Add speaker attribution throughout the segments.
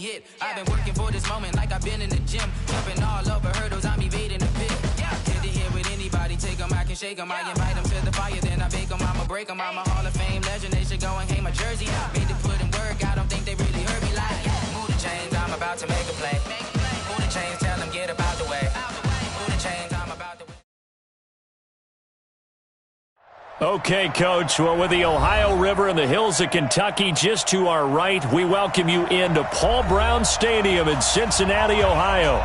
Speaker 1: hit. I've been working for this moment like I've been in the gym. Jumping all over hurdles, I'm evading the pit. Head to head with anybody, take them, I can shake them. I invite them to the fire, then I bake them, I'ma break them. I'm a Hall of Fame legend, they should go and hang my jersey. Made to put in work, I don't think they really heard me like, move the chains, I'm about to make a play. Move the chains, tell them get about the way. Move the chains, I'm about to...
Speaker 2: Okay, Coach. Well, with the Ohio River and the hills of Kentucky just to our right, we welcome you into Paul Brown Stadium in Cincinnati, Ohio.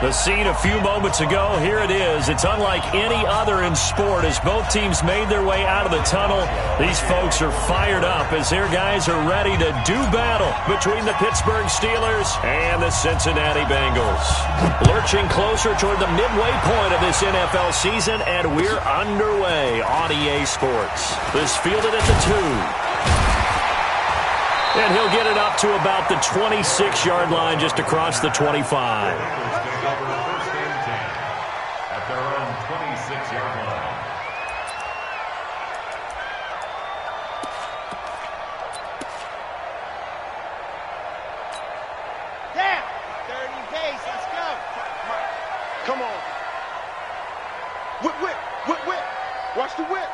Speaker 2: The scene a few moments ago, here it is. It's unlike any other in sport as both teams made their way out of the tunnel. These folks are fired up as their guys are ready to do battle between the Pittsburgh Steelers and the Cincinnati Bengals. Lurching closer toward the midway point of this NFL season, and we're underway on EA Sports. This fielded at the 2. And he'll get it up to about the 26-yard line just across the 25.
Speaker 3: At their own 26-yard line.
Speaker 4: Down! 30 pace, let's go. Come on. Whip, whip, whip, whip. Watch the whip.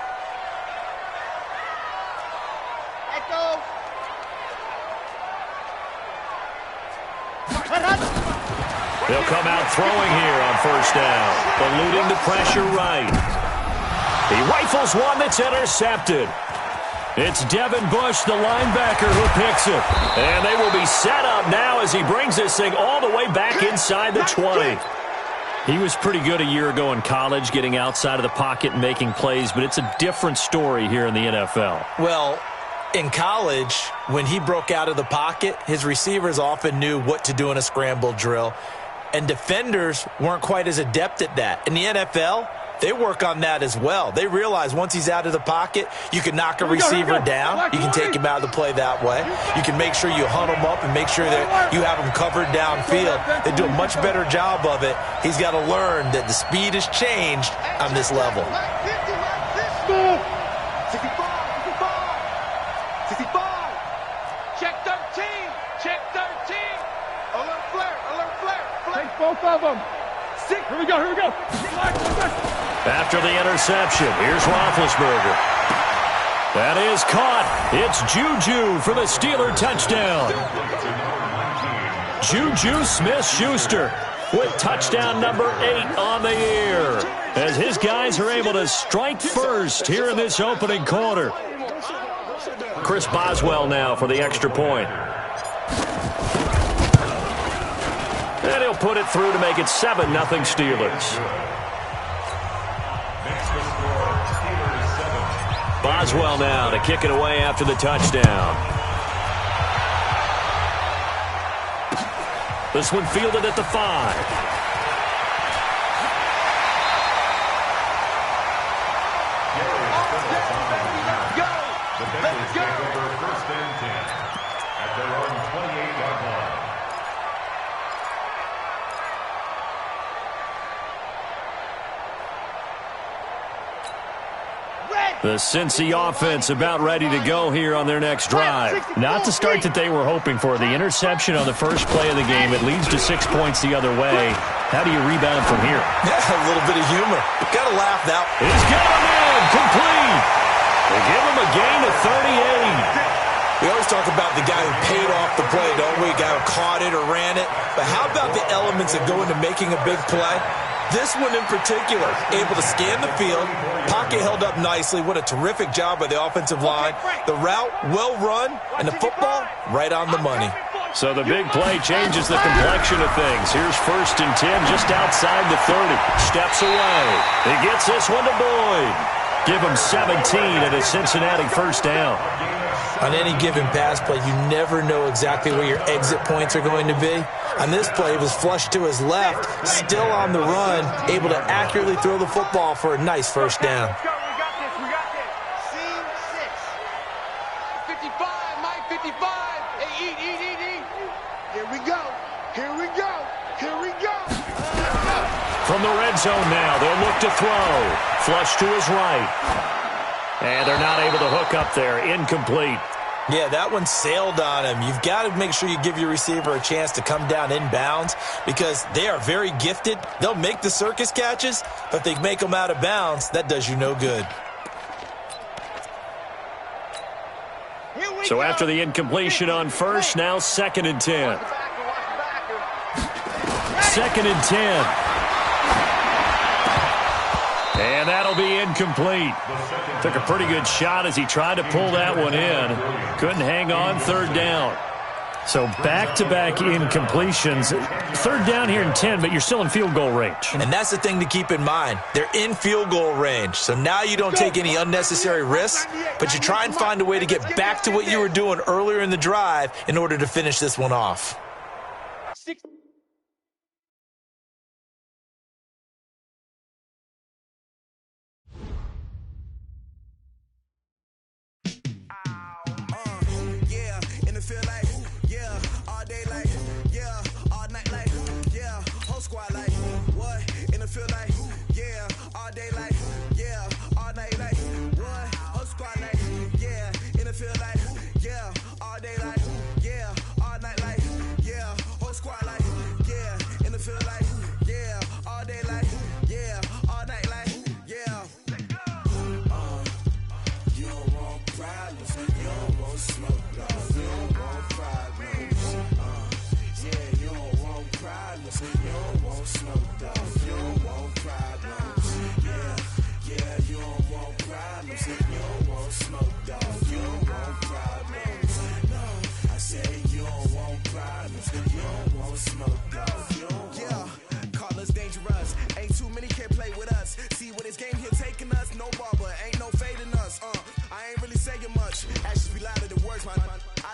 Speaker 4: Let go.
Speaker 2: They'll come out throwing here on first down, eluding the pressure right. He rifles one that's intercepted. It's Devin Bush, the linebacker, who picks it. And they will be set up now as he brings this thing all the way back inside the 20. He was pretty good a year ago in college, getting outside of the pocket and making plays, but it's a different story here in the NFL.
Speaker 5: Well, in college, when he broke out of the pocket, his receivers often knew what to do in a scramble drill. And defenders weren't quite as adept at that. In the NFL, they work on that as well. They realize once he's out of the pocket, you can knock a receiver down. You can take him out of the play that way. You can make sure you hunt him up and make sure that you have him covered downfield. They do a much better job of it. He's got to learn that the speed has changed on this level.
Speaker 4: 65. Check 13. Check 13. Alert flare. Alert flare.
Speaker 6: Take both of them. Here we go.
Speaker 2: After the interception, here's Roethlisberger. That is caught. It's Juju for the Steeler touchdown. Juju Smith-Schuster with touchdown number 8 on the year, as his guys are able to strike first here in this opening quarter. Chris Boswell now for the extra point. And he'll put it through to make it 7-0 Steelers. Boswell now to kick it away after the touchdown. This one fielded at the 5.
Speaker 3: The Bengals take over first and 10 at their own 28-yard line.
Speaker 2: The Cincy offense about ready to go here on their next drive. Not the start that they were hoping for. The interception on the first play of the game. It leads to 6 points the other way. How do you rebound from here?
Speaker 5: Yeah, a little bit of humor. Got to laugh that.
Speaker 2: He's got him in. Complete. They give him a gain of 38.
Speaker 5: We always talk about the guy who paid off the play, don't we? The guy who caught it or ran it. But how about the elements that go into making a big play? This one in particular, able to scan the field, pocket held up nicely. What a terrific job by the offensive line. The route, well run, and the football, right on the money.
Speaker 2: So the big play changes the complexion of things. Here's first and 10 just outside the 30. Steps away. He gets this one to Boyd. Give him 17 at a Cincinnati first down.
Speaker 5: On any given pass play, you never know exactly where your exit points are going to be. On this play, it was flushed to his left, still on the run, able to accurately throw the football for a nice first down.
Speaker 4: We got this. Scene 6. 55, Mike, 55. Hey, eat. Here we go.
Speaker 2: From the red zone now, they'll look to throw. Flush to his right. And they're not able to hook up there. Incomplete.
Speaker 5: Yeah, that one sailed on him. You've got to make sure you give your receiver a chance to come down inbounds because they are very gifted. They'll make the circus catches, but if they make them out of bounds, that does you no good.
Speaker 2: So after the incompletion on first, now 2nd and 10. 2nd and 10. And that'll be incomplete. Took a pretty good shot as he tried to pull that one in. Couldn't hang on, 3rd down. So back-to-back incompletions. 3rd down here in 10, but you're still in field goal range.
Speaker 5: And that's the thing to keep in mind. They're in field goal range. So now you don't take any unnecessary risks, but you try and find a way to get back to what you were doing earlier in the drive in order to finish this one off.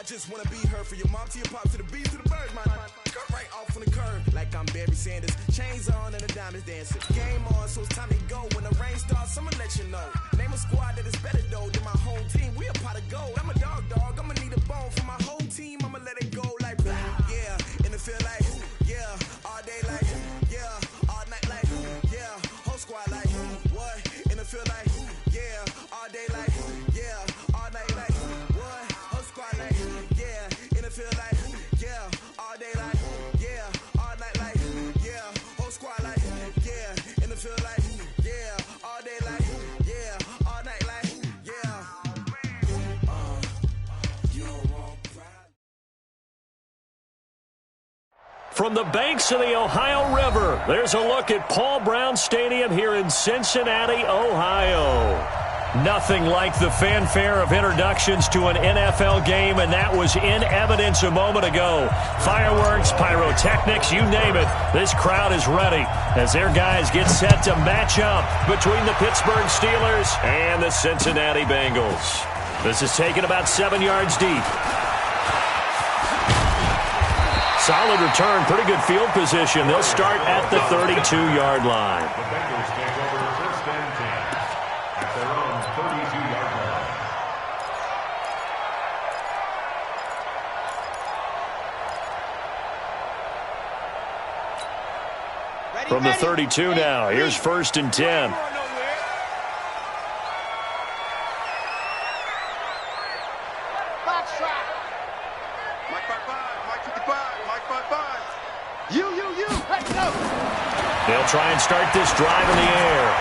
Speaker 7: Just wanna be her for your mom to your pop to the beat to the birds, man. Cut right off on the curb like I'm Barry Sanders. Chains on and the diamonds dancing. Game on, so it's time to go. When the rain starts, I'ma let you know. Name a squad that is better though than my home team. We a pot of gold. I'm a dog. I'ma need a bone for my whole team. I'ma let it go like blah. Yeah, in the feel like yeah, all day like yeah, all night like yeah, whole squad like what? In the feel like yeah, all day like yeah, all night like what? Whole squad like. Feel like, yeah, all day like, yeah, all night like, yeah, whole squad like, yeah, in the feel like, yeah, all day like, yeah, all night like, yeah. You don't want pride.
Speaker 2: From the banks of the Ohio River, there's a look at Paul Brown Stadium here in Cincinnati, Ohio. Nothing like the fanfare of introductions to an NFL game, and that was in evidence a moment ago. Fireworks, pyrotechnics, you name it. This crowd is ready as their guys get set to match up between the Pittsburgh Steelers and the Cincinnati Bengals. This is taken about 7 yards deep. Solid return, pretty good field position. They'll start at the 32-yard line.
Speaker 3: The Bengals take over 1st and 10 at their own 32-yard line.
Speaker 2: From the 32 now, here's 1st and 10.
Speaker 4: Box trap.
Speaker 6: Mike 5-5, Mike 55, Mike 5-5.
Speaker 4: You. Let's go.
Speaker 2: They'll try and start this drive in the air.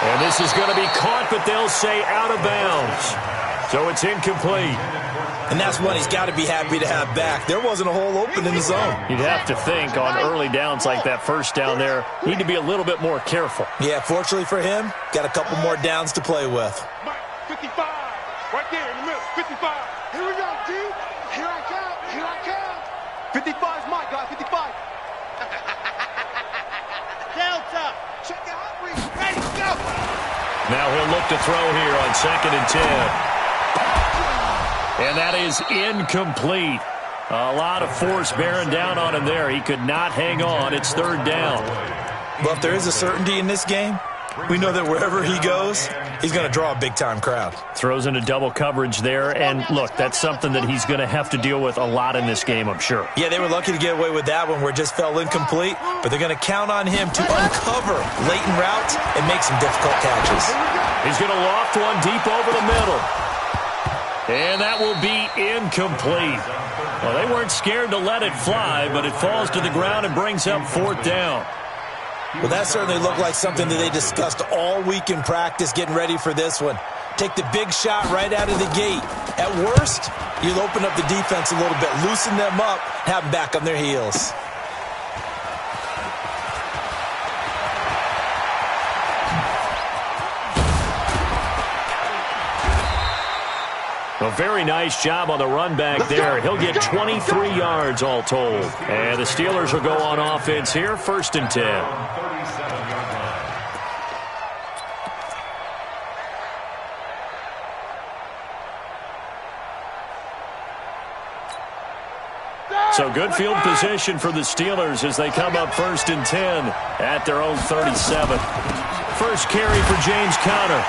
Speaker 2: And this is going to be caught, but they'll say out of bounds. So it's incomplete.
Speaker 5: And that's one he's got to be happy to have back. There wasn't a hole open in the zone.
Speaker 2: You'd have to think on early downs like that first down there, need to be a little bit more careful.
Speaker 5: Yeah, fortunately for him, got a couple more downs to play with.
Speaker 6: Mike 55, right there in the middle, 55.
Speaker 4: Here we go, D. Here I come.
Speaker 6: 55's my guy, 55.
Speaker 4: Delta. Check out. Ready, go.
Speaker 2: Now he'll look to throw here on 2nd and 10. And that is incomplete. A lot of force bearing down on him there. He could not hang on. It's 3rd down.
Speaker 5: Well, if there is a certainty in this game, we know that wherever he goes, he's going to draw a big-time crowd.
Speaker 2: Throws into double coverage there. And, look, that's something that he's going to have to deal with a lot in this game, I'm sure.
Speaker 5: Yeah, they were lucky to get away with that one where it just fell incomplete, but they're going to count on him to uncover latent routes and make some difficult catches.
Speaker 2: He's going to loft one deep over the middle. And that will be incomplete. Well, they weren't scared to let it fly, but it falls to the ground and brings up 4th down.
Speaker 5: Well, that certainly looked like something that they discussed all week in practice getting ready for this one. Take the big shot right out of the gate. At worst, you'll open up the defense a little bit, loosen them up, have them back on their heels.
Speaker 2: A very nice job on the run back there. He'll get 23 yards all told. And the Steelers will go on offense here, 1st and 10. So good field position for the Steelers as they come up 1st and 10 at their own 37. First carry for James Conner.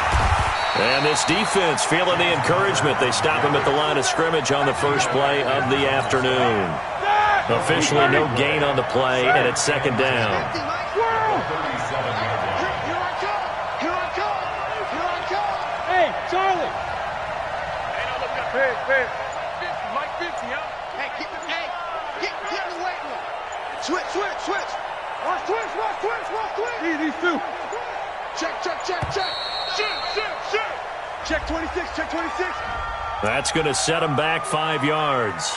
Speaker 2: And this defense feeling the encouragement. They stop him at the line of scrimmage on the first play of the afternoon. Officially no gain on the play, and it's 2nd down.
Speaker 4: Hey, Charlie. Hey, Mike 50, huh? Hey, get in the weight room. Switch. Watch twitch. These two. Check. Check 26.
Speaker 2: That's going to set them back 5 yards.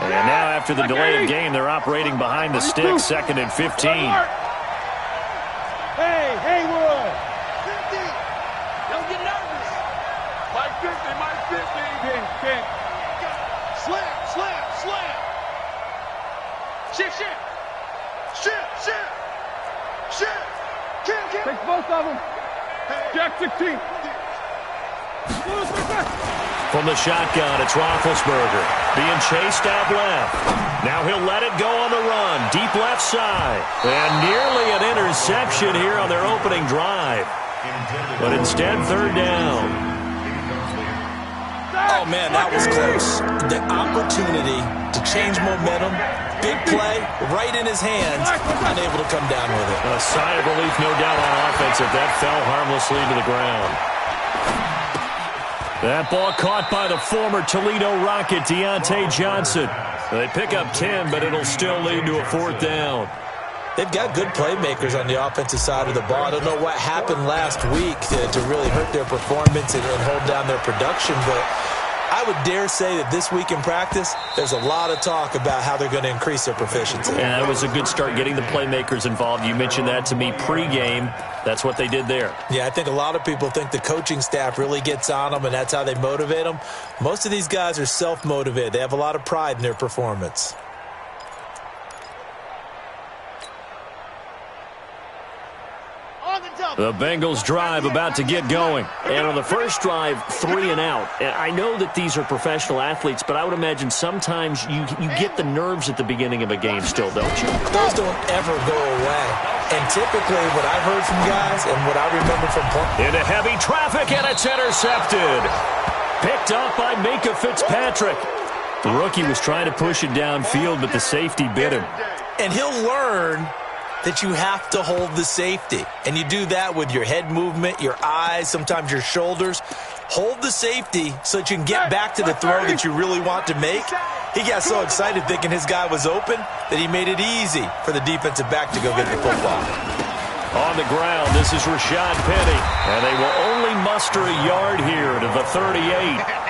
Speaker 2: And now after the delay of game, they're operating behind the sticks, 2nd and 15.
Speaker 4: Hey, Haywood. 50. Don't get nervous. Mike 50. King. Slam. Shift. King. Take both of them. Jack 16.
Speaker 2: From the shotgun, it's Roethlisberger being chased out left. Now he'll let it go on the run, deep left side. And nearly an interception here on their opening drive. But instead, 3rd down.
Speaker 5: Oh, man, that was close. The opportunity to change momentum, big play, right in his hands, unable to come down with it.
Speaker 2: A sigh of relief, no doubt, on offense if that fell harmlessly to the ground. That ball caught by the former Toledo Rocket, Deontay Johnson. They pick up 10, but it'll still lead to a 4th down.
Speaker 5: They've got good playmakers on the offensive side of the ball. I don't know what happened last week to really hurt their performance and hold down their production, but I would dare say that this week in practice, there's a lot of talk about how they're going to increase their proficiency.
Speaker 2: And that was a good start getting the playmakers involved. You mentioned that to me pregame. That's what they did there.
Speaker 5: Yeah, I think a lot of people think the coaching staff really gets on them, and that's how they motivate them. Most of these guys are self-motivated. They have a lot of pride in their performance.
Speaker 2: The Bengals drive about to get going. And on the first drive, 3 and out. And I know that these are professional athletes, but I would imagine sometimes you get the nerves at the beginning of a game still, don't you?
Speaker 5: Those don't ever go away. And typically what I've heard from guys and what I remember from playing.
Speaker 2: Into heavy traffic, and it's intercepted. Picked up by Minka Fitzpatrick. The rookie was trying to push it downfield, but the safety bit him.
Speaker 5: And he'll learn that you have to hold the safety. And you do that with your head movement, your eyes, sometimes your shoulders. Hold the safety so that you can get back to the throw that you really want to make. He got so excited thinking his guy was open that he made it easy for the defensive back to go get the football.
Speaker 2: On the ground, this is Rashad Penny. And they will only muster a yard here to the 38.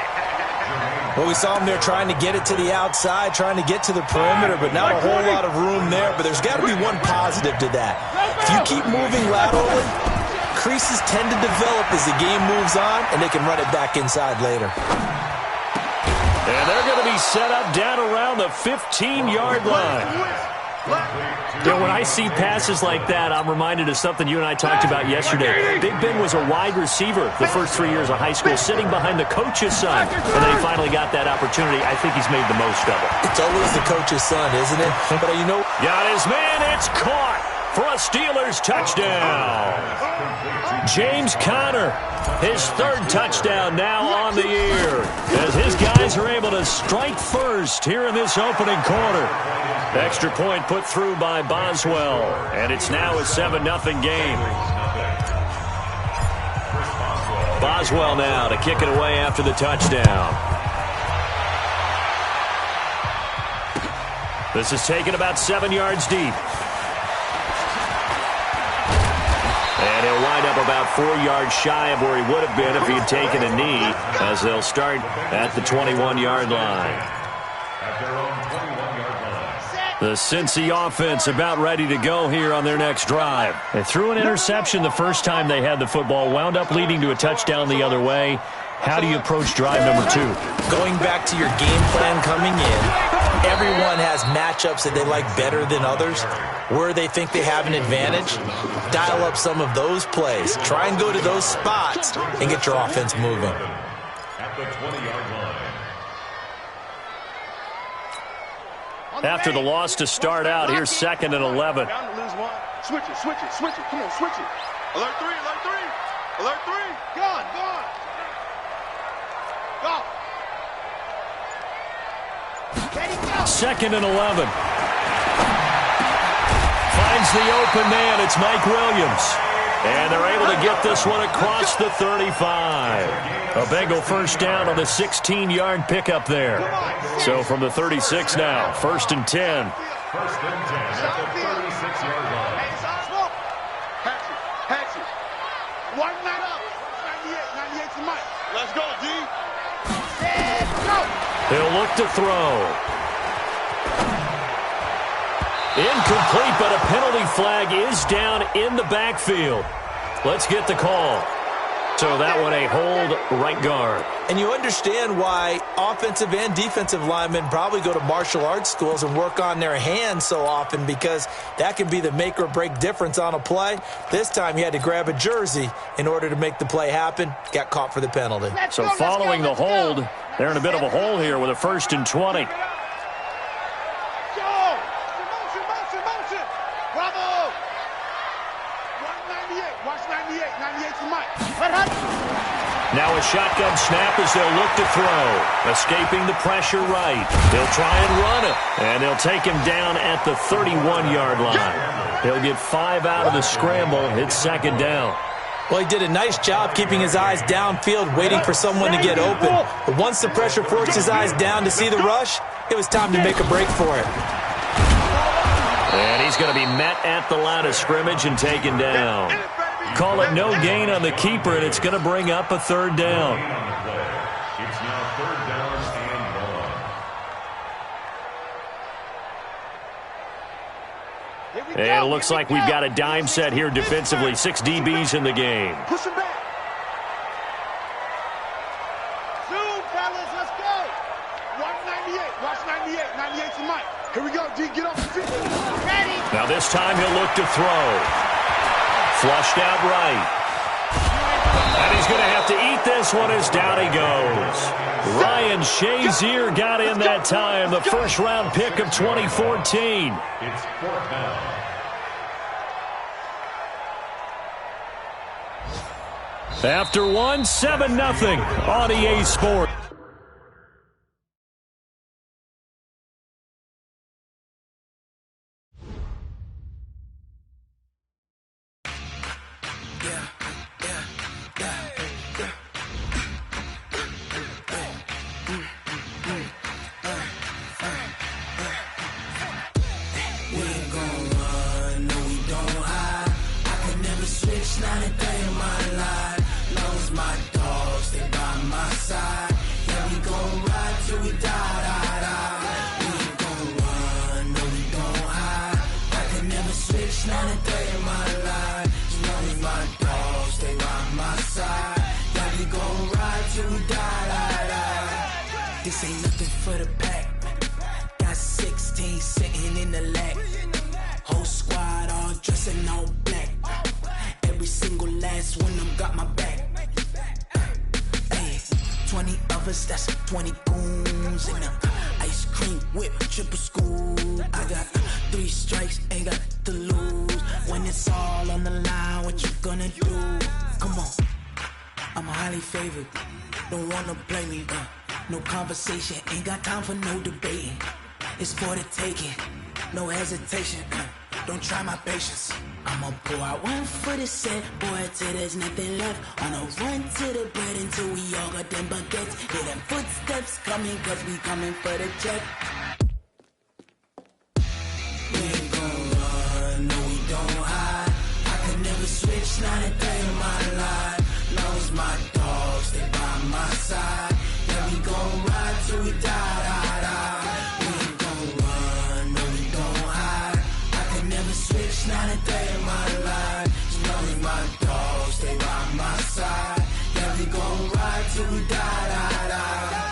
Speaker 5: Well, we saw him there trying to get it to the outside, trying to get to the perimeter, but not a whole lot of room there. But there's got to be one positive to that. If you keep moving laterally, creases tend to develop as the game moves on, and they can run it back inside later.
Speaker 2: And they're going to be set up down around the 15-yard line. You know, when I see passes like that, I'm reminded of something you and I talked about yesterday. Big Ben was a wide receiver the first 3 years of high school, sitting behind the coach's son. And then he finally got that opportunity. I think he's made the most of it.
Speaker 5: It's always the coach's son, isn't it? But you know,
Speaker 2: got his man. It's caught for a Steelers touchdown. James Conner, his 3rd touchdown now on the year, as his guys are able to strike first here in this opening quarter. Extra point put through by Boswell, and it's now a 7-0 game. Boswell now to kick it away after the touchdown. This is taken about 7 yards deep. And he'll wind up about 4 yards shy of where he would have been if he had taken a knee, as they'll start at the 21-yard line.
Speaker 3: At their own 21-yard line.
Speaker 2: The Cincy offense about ready to go here on their next drive. They threw an interception the first time they had the football, wound up leading to a touchdown the other way. How do you approach drive number 2?
Speaker 5: Going back to your game plan coming in, everyone has matchups that they like better than others. Where they think they have an advantage, dial up some of those plays. Try and go to those spots and get your offense moving.
Speaker 3: At the 20-yard line.
Speaker 2: After the loss to start out, here's 2nd and 11.
Speaker 4: Switch it, switch it, switch it. Come on, switch it.
Speaker 6: Alert 3, alert 3. Alert 3.
Speaker 4: Gone, gone. Go. Ready, go.
Speaker 2: 2nd and 11. Finds the open man. It's Mike Williams. And they're able to get this one across the 35. A Bengal first down on the 16-yard pickup there. So from the 36 now, 1st and 10.
Speaker 3: 1st and 10 at the 36-yard line.
Speaker 4: Hatch it. 98 to Mike.
Speaker 6: Let's go, D.
Speaker 4: Let's go.
Speaker 2: He'll look to throw. Incomplete, but a penalty flag is down in the backfield. Let's get the call. So that one a hold right guard.
Speaker 5: And you understand why offensive and defensive linemen probably go to martial arts schools and work on their hands so often, because that can be the make or break difference on a play. This time he had to grab a jersey in order to make the play happen. Got caught for the penalty.
Speaker 2: So following the hold, they're in a bit of a hole here with a 1st and 20.
Speaker 4: Motion. Bravo. 198. Watch 98. 98 to Mike.
Speaker 2: Now a shotgun snap as they'll look to throw. Escaping the pressure right. They'll try and run it. And they'll take him down at the 31-yard line. He'll get 5 out of the scramble. It's 2nd down.
Speaker 5: Well, he did a nice job keeping his eyes downfield, waiting for someone to get open. But once the pressure forced his eyes down to see the rush, it was time to make a break for it.
Speaker 2: And he's going to be met at the line of scrimmage and taken down. Call it no gain on the keeper, and it's going to bring up a 3rd down.
Speaker 3: It's now 3rd down and 1.
Speaker 2: And it looks like we've got a dime set here defensively. 6 DBs in the game.
Speaker 4: Push him back. Zoom, fellas, let's go. 198. Watch 98. 98 to Mike. Here we go, D. Get off the field. Ready.
Speaker 2: Now this time he'll look to throw. Flushed out right. And he's going to have to eat this one as down he goes. Ryan Shazier got in that time, the first-round pick of 2014.
Speaker 3: It's 4th down.
Speaker 2: After one, 7-0 on EA Sports.
Speaker 8: This ain't nothing for the pack. Got 16 sitting in the lap. Whole squad all dressing all black. Every single last one of them got my back. Hey, 20 of us, that's 20 goons in the ice cream whip, triple scoop. I got 3 strikes, ain't got to lose. When it's all on the line, what you gonna do? Come on, I'm highly favored. Don't wanna play me, no conversation, ain't got time for no debating. It's for the taking, no hesitation. Don't try my patience. I'ma pour out one for the set, boy, till there's nothing left. On a run to the bread until we all got them baguettes. Hear them footsteps coming, cause we coming for the check. We ain't gon' run, no we don't hide. I could never switch, not a day in my life. Long as my dogs stay by my side. Yeah, we gon' ride till we die, die, die. We ain't gon' run, no we don't hide. I could never switch, not a day in my life. As long as my dogs stay by my side. Yeah, we gon' ride till we die, die, die.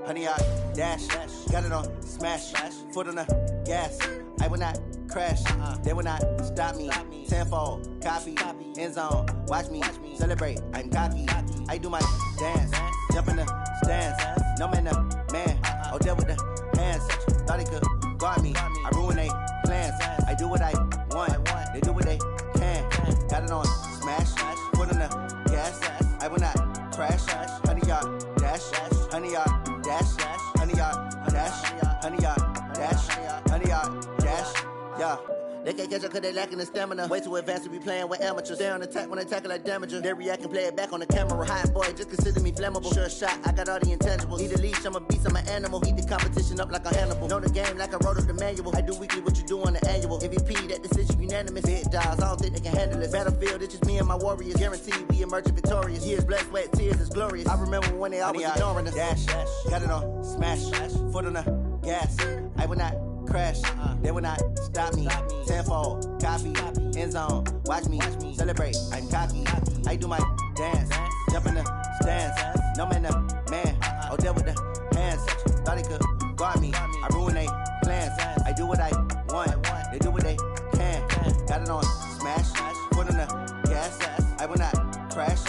Speaker 9: Honey, I dash, got it on smash, foot on the gas. I will not crash, they will not stop me. Tenfold, copy, end zone, watch me celebrate. I'm cocky, I do my dance, jump in the stands. No man, man, oh there with the hands. Thought he could guard me, I ruin they plans. I do what I want, they do what they can. Got it on smash, foot on the gas. I will not crash, honey, y'all dash, honey, y'all dash, honey, y'all dash, honey, y'all dash, honey, y'all dash, yeah. They can't catch up cause they lacking the stamina. Way too advanced to be playing with amateurs. Stay on attack when they tackle like damager. They react and play it back on the camera. Hot boy, just consider me flammable. Sure shot, I got all the intangibles. Need a leash, I'm a beast, I'm an animal. Eat the competition up like a Hannibal. Know the game like I wrote up the manual. I do weekly what you do on the annual. MVP, that decision unanimous. Big dogs, I don't think they can handle it. Battlefield, it's just me and my warriors. Guaranteed we emerge victorious. Years, blood, sweat, tears, it's glorious. I remember when they always ignoring us. Dash, got it on smash, foot on the gas. I will not crash, they will not stop me. Tenfold, copy, end zone, watch me celebrate. I'm cocky, I do my dance, jump in the stands. No man, man, oh there with the hands. Thought he could guard me, I ruin they plans. I do what I want, they do what they can. Got it on smash, foot on the gas. I will not crash.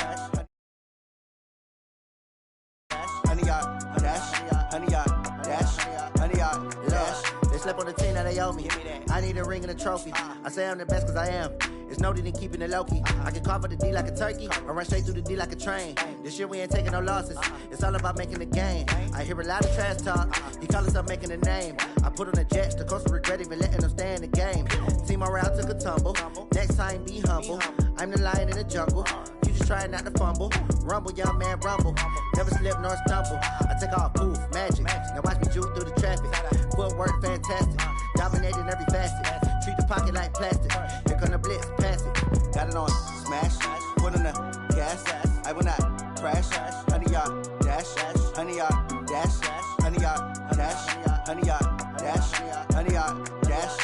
Speaker 9: Honey, y'all dash, honey, y'all dash, honey, y'all dash. They slept on the team that they owe me. I need a ring and a trophy. I say I'm the best cause I am. It's no need in keeping it low-key. I can carve up the D like a turkey or run straight through the D like a train. This year we ain't taking no losses. It's all about making the game. I hear a lot of trash talk. He call himself making a name. I put on the Jets. The coast will regret even letting them stay in the game. Team morale took a tumble. Next time be humble. I'm the lion in the jungle. You just try not to fumble. Rumble, young man, rumble. Never slip nor stumble. I take off, poof, magic. Now watch me juke through the traffic. Footwork fantastic. Dominating every facet. Treat the pocket like plastic. Here come the blitz, pass it. Got it on smash. Foot on the gas. I will not crash. Honey, y'all dash. Honey, y'all dash. Honey, y'all dash. Honey, y'all dash. Honey, y'all dash.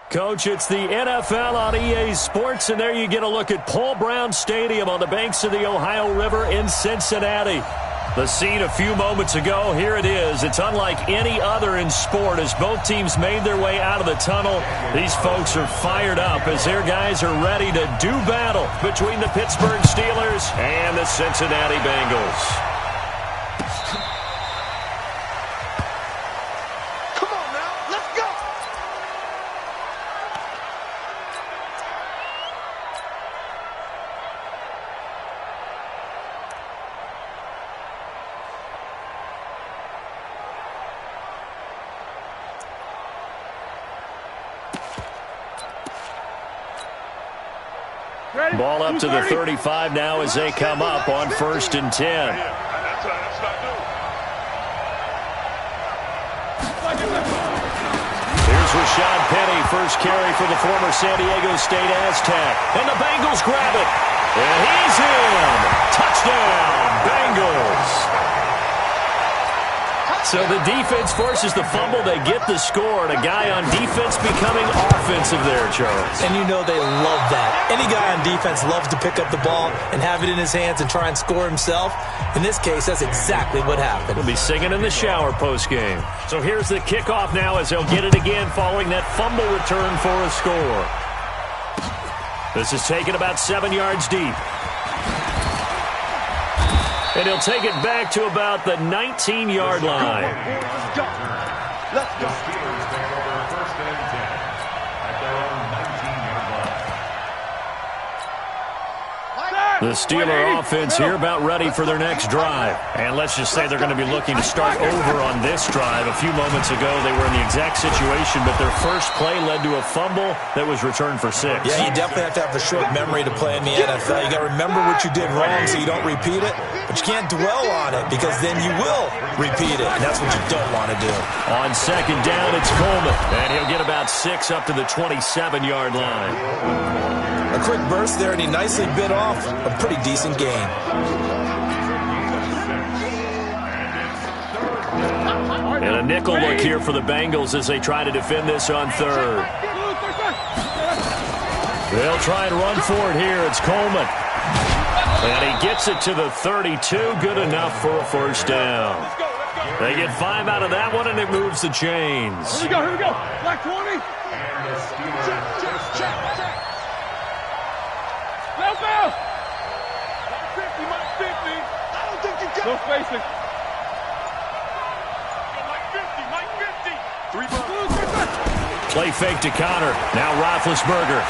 Speaker 2: Coach, it's the NFL on EA Sports, and there you get a look at Paul Brown Stadium on the banks of the Ohio River in Cincinnati. The scene a few moments ago, here it is. It's unlike any other in sport as both teams made their way out of the tunnel. These folks are fired up as their guys are ready to do battle between the Pittsburgh Steelers and the Cincinnati Bengals. Ball up to the 35 now as they come up on 1st and 10. Here's Rashad Penny, first carry for the former San Diego State Aztec. And the Bengals grab it. And he's in. Touchdown, Bengals. So the defense forces the fumble. They get the score, and a guy on defense becoming offensive there, Charles.
Speaker 5: And you know they love that. Any guy on defense loves to pick up the ball and have it in his hands and try and score himself. In this case, that's exactly what happened.
Speaker 2: He'll be singing in the shower postgame. So here's the kickoff now as they'll get it again following that fumble return for a score. This is taken about 7 yards deep. And he'll take it back to about the 19-yard line.
Speaker 4: Let's go. Let's go.
Speaker 3: Steelers take over 1st and 10 at their own 19-yard line.
Speaker 2: The Steeler offense here about ready for their next drive. And let's just say they're going to be looking to start over on this drive. A few moments ago, they were in the exact situation, but their first play led to a fumble that was returned for 6.
Speaker 5: Yeah, you definitely have to have a short memory to play in the NFL. You got to remember what you did wrong so you don't repeat it, but you can't dwell on it because then you will repeat it, and that's what you don't want to do.
Speaker 2: On 2nd down, it's Coleman, and he'll get about 6 up to the 27-yard line.
Speaker 5: A quick burst there, and he nicely bit off a pretty decent gain.
Speaker 2: And a nickel look here for the Bengals as they try to defend this on 3rd. They'll try and run for it here. It's Coleman. And he gets it to the 32. Good enough for a 1st down. They get 5 out of that one, and it moves the chains.
Speaker 4: Here we go. Black 20. Check. Left out. 50, Mike 50. I don't think you got it. No spacing. Mike 50. 3
Speaker 2: Play fake to Connor. Now Roethlisberger.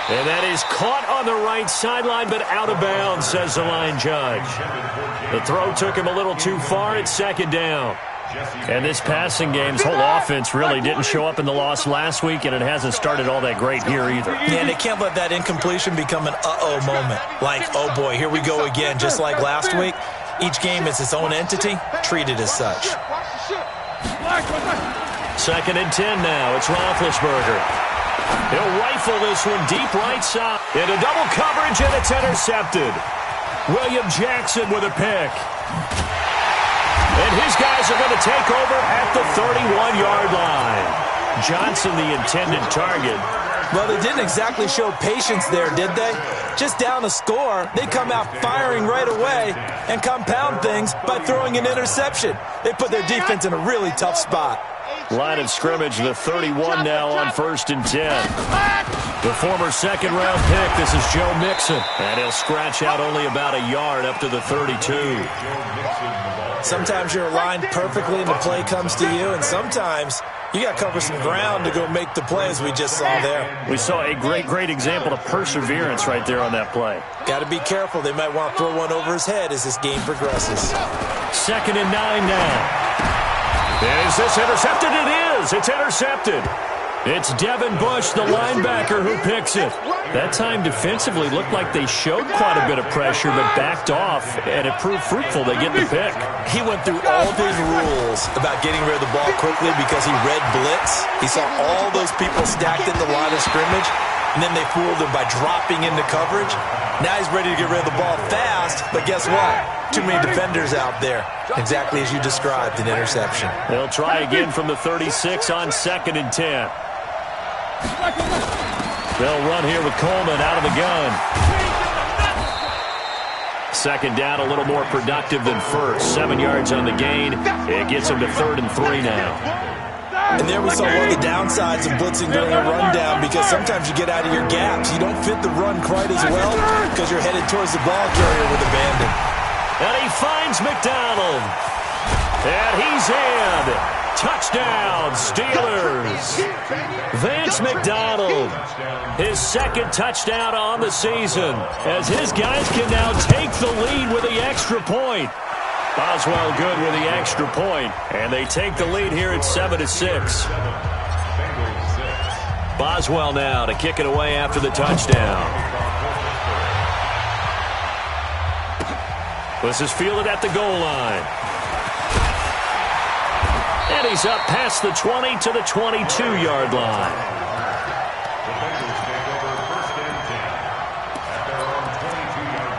Speaker 2: And that is caught on the right sideline, but out of bounds, says the line judge. The throw took him a little too far. It's 2nd down. And this passing game's whole offense really didn't show up in the loss last week, and it hasn't started all that great here either.
Speaker 5: Yeah, and they can't let that incompletion become an uh-oh moment. Like, oh boy, here we go again, just like last week. Each game is its own entity, treated as such.
Speaker 2: 2nd and 10 now. It's Roethlisberger. He'll rifle this one deep right side. Into double coverage, and it's intercepted. William Jackson with a pick. And his guys are going to take over at the 31-yard line. Johnson, the intended target.
Speaker 5: Well, they didn't exactly show patience there, did they? Just down a score, they come out firing right away and compound things by throwing an interception. They put their defense in a really tough spot.
Speaker 2: Line of scrimmage, the 31 now on 1st and 10. The former 2nd-round pick, this is Joe Mixon. And he'll scratch out only about a yard up to the 32.
Speaker 5: Sometimes you're aligned perfectly and the play comes to you, and sometimes you got to cover some ground to go make the play, as we just saw there.
Speaker 2: We saw a great example of perseverance right there on that play.
Speaker 5: Got to be careful. They might want to throw one over his head as this game progresses.
Speaker 2: 2nd and 9 now. Is this intercepted? It is. It's intercepted. It's Devin Bush, the linebacker, who picks it. That time defensively looked like they showed quite a bit of pressure but backed off, and it proved fruitful. They get the pick.
Speaker 5: He went through all of his rules about getting rid of the ball quickly because he read blitz. He saw all those people stacked at the line of scrimmage, and then they fooled him by dropping into coverage. Now he's ready to get rid of the ball fast, but guess what? Too many defenders out there. Exactly as you described, an interception.
Speaker 2: They'll try again from the 36 on 2nd and 10. They'll run here with Coleman out of the gun. Second down, a little more productive than first. 7 yards on the gain. It gets them to 3rd and 3 now.
Speaker 5: And there we saw one of the downsides of blitzing during a rundown, because sometimes you get out of your gaps. You don't fit the run quite as well because you're headed towards the ball carrier with abandon.
Speaker 2: And he finds McDonald. And he's in. Touchdown, Steelers. Vance McDonald, his second touchdown on the season, as his guys can now take the lead with the extra point. Boswell good with the extra point, and they take the lead here at 7-6. Boswell now to kick it away after the touchdown. This is fielded at the goal line. And he's up past the 20 to the 22-yard line.
Speaker 3: The Bengals take over 1st and 10 at their own 22-yard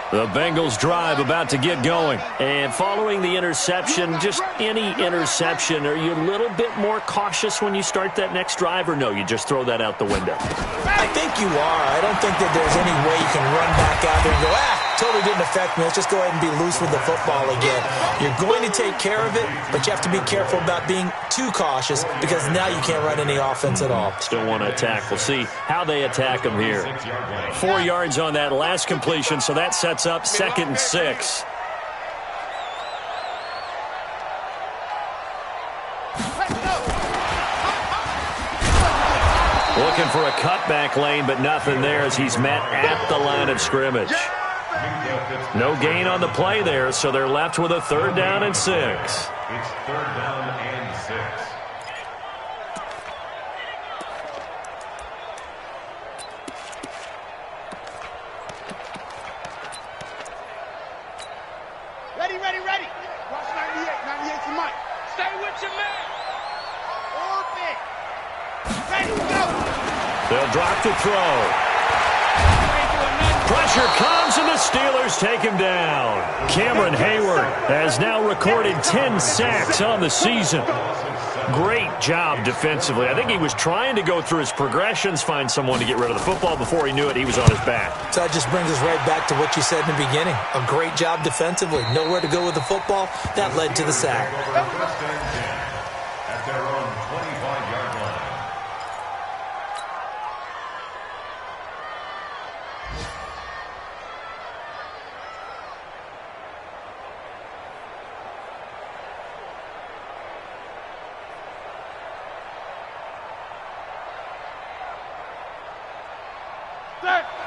Speaker 3: line.
Speaker 2: The Bengals drive about to get going. And following the interception, just any interception, are you a little bit more cautious when you start that next drive, or no, you just throw that out the window?
Speaker 5: I think you are. I don't think that there's any way you can run back out there and go, totally didn't affect me. Let's just go ahead and be loose with the football again. You're going to take care of it, but you have to be careful about being too cautious, because now you can't run any offense at all.
Speaker 2: Still want to attack. We'll see how they attack them here. 4 yards on that last completion, so that sets up 2nd and 6. Looking for a cutback lane, but nothing there as he's met at the line of scrimmage. No gain on the play there, so they're left with a 3rd down and 6.
Speaker 3: It's 3rd down and 6.
Speaker 4: Ready. Watch 98. 98 to Mike. Stay with your man. Orbit. Ready, go.
Speaker 2: They'll drop to throw. Pressure comes, and the Steelers take him down. Cameron Hayward has now recorded 10 sacks on the season. Great job defensively. I think he was trying to go through his progressions, find someone to get rid of the football. Before he knew it, he was on his back.
Speaker 5: So that just brings us right back to what you said in the beginning. A great job defensively. Nowhere to go with the football. That led to the sack.
Speaker 3: 1st and 10 at their own 25-yard line.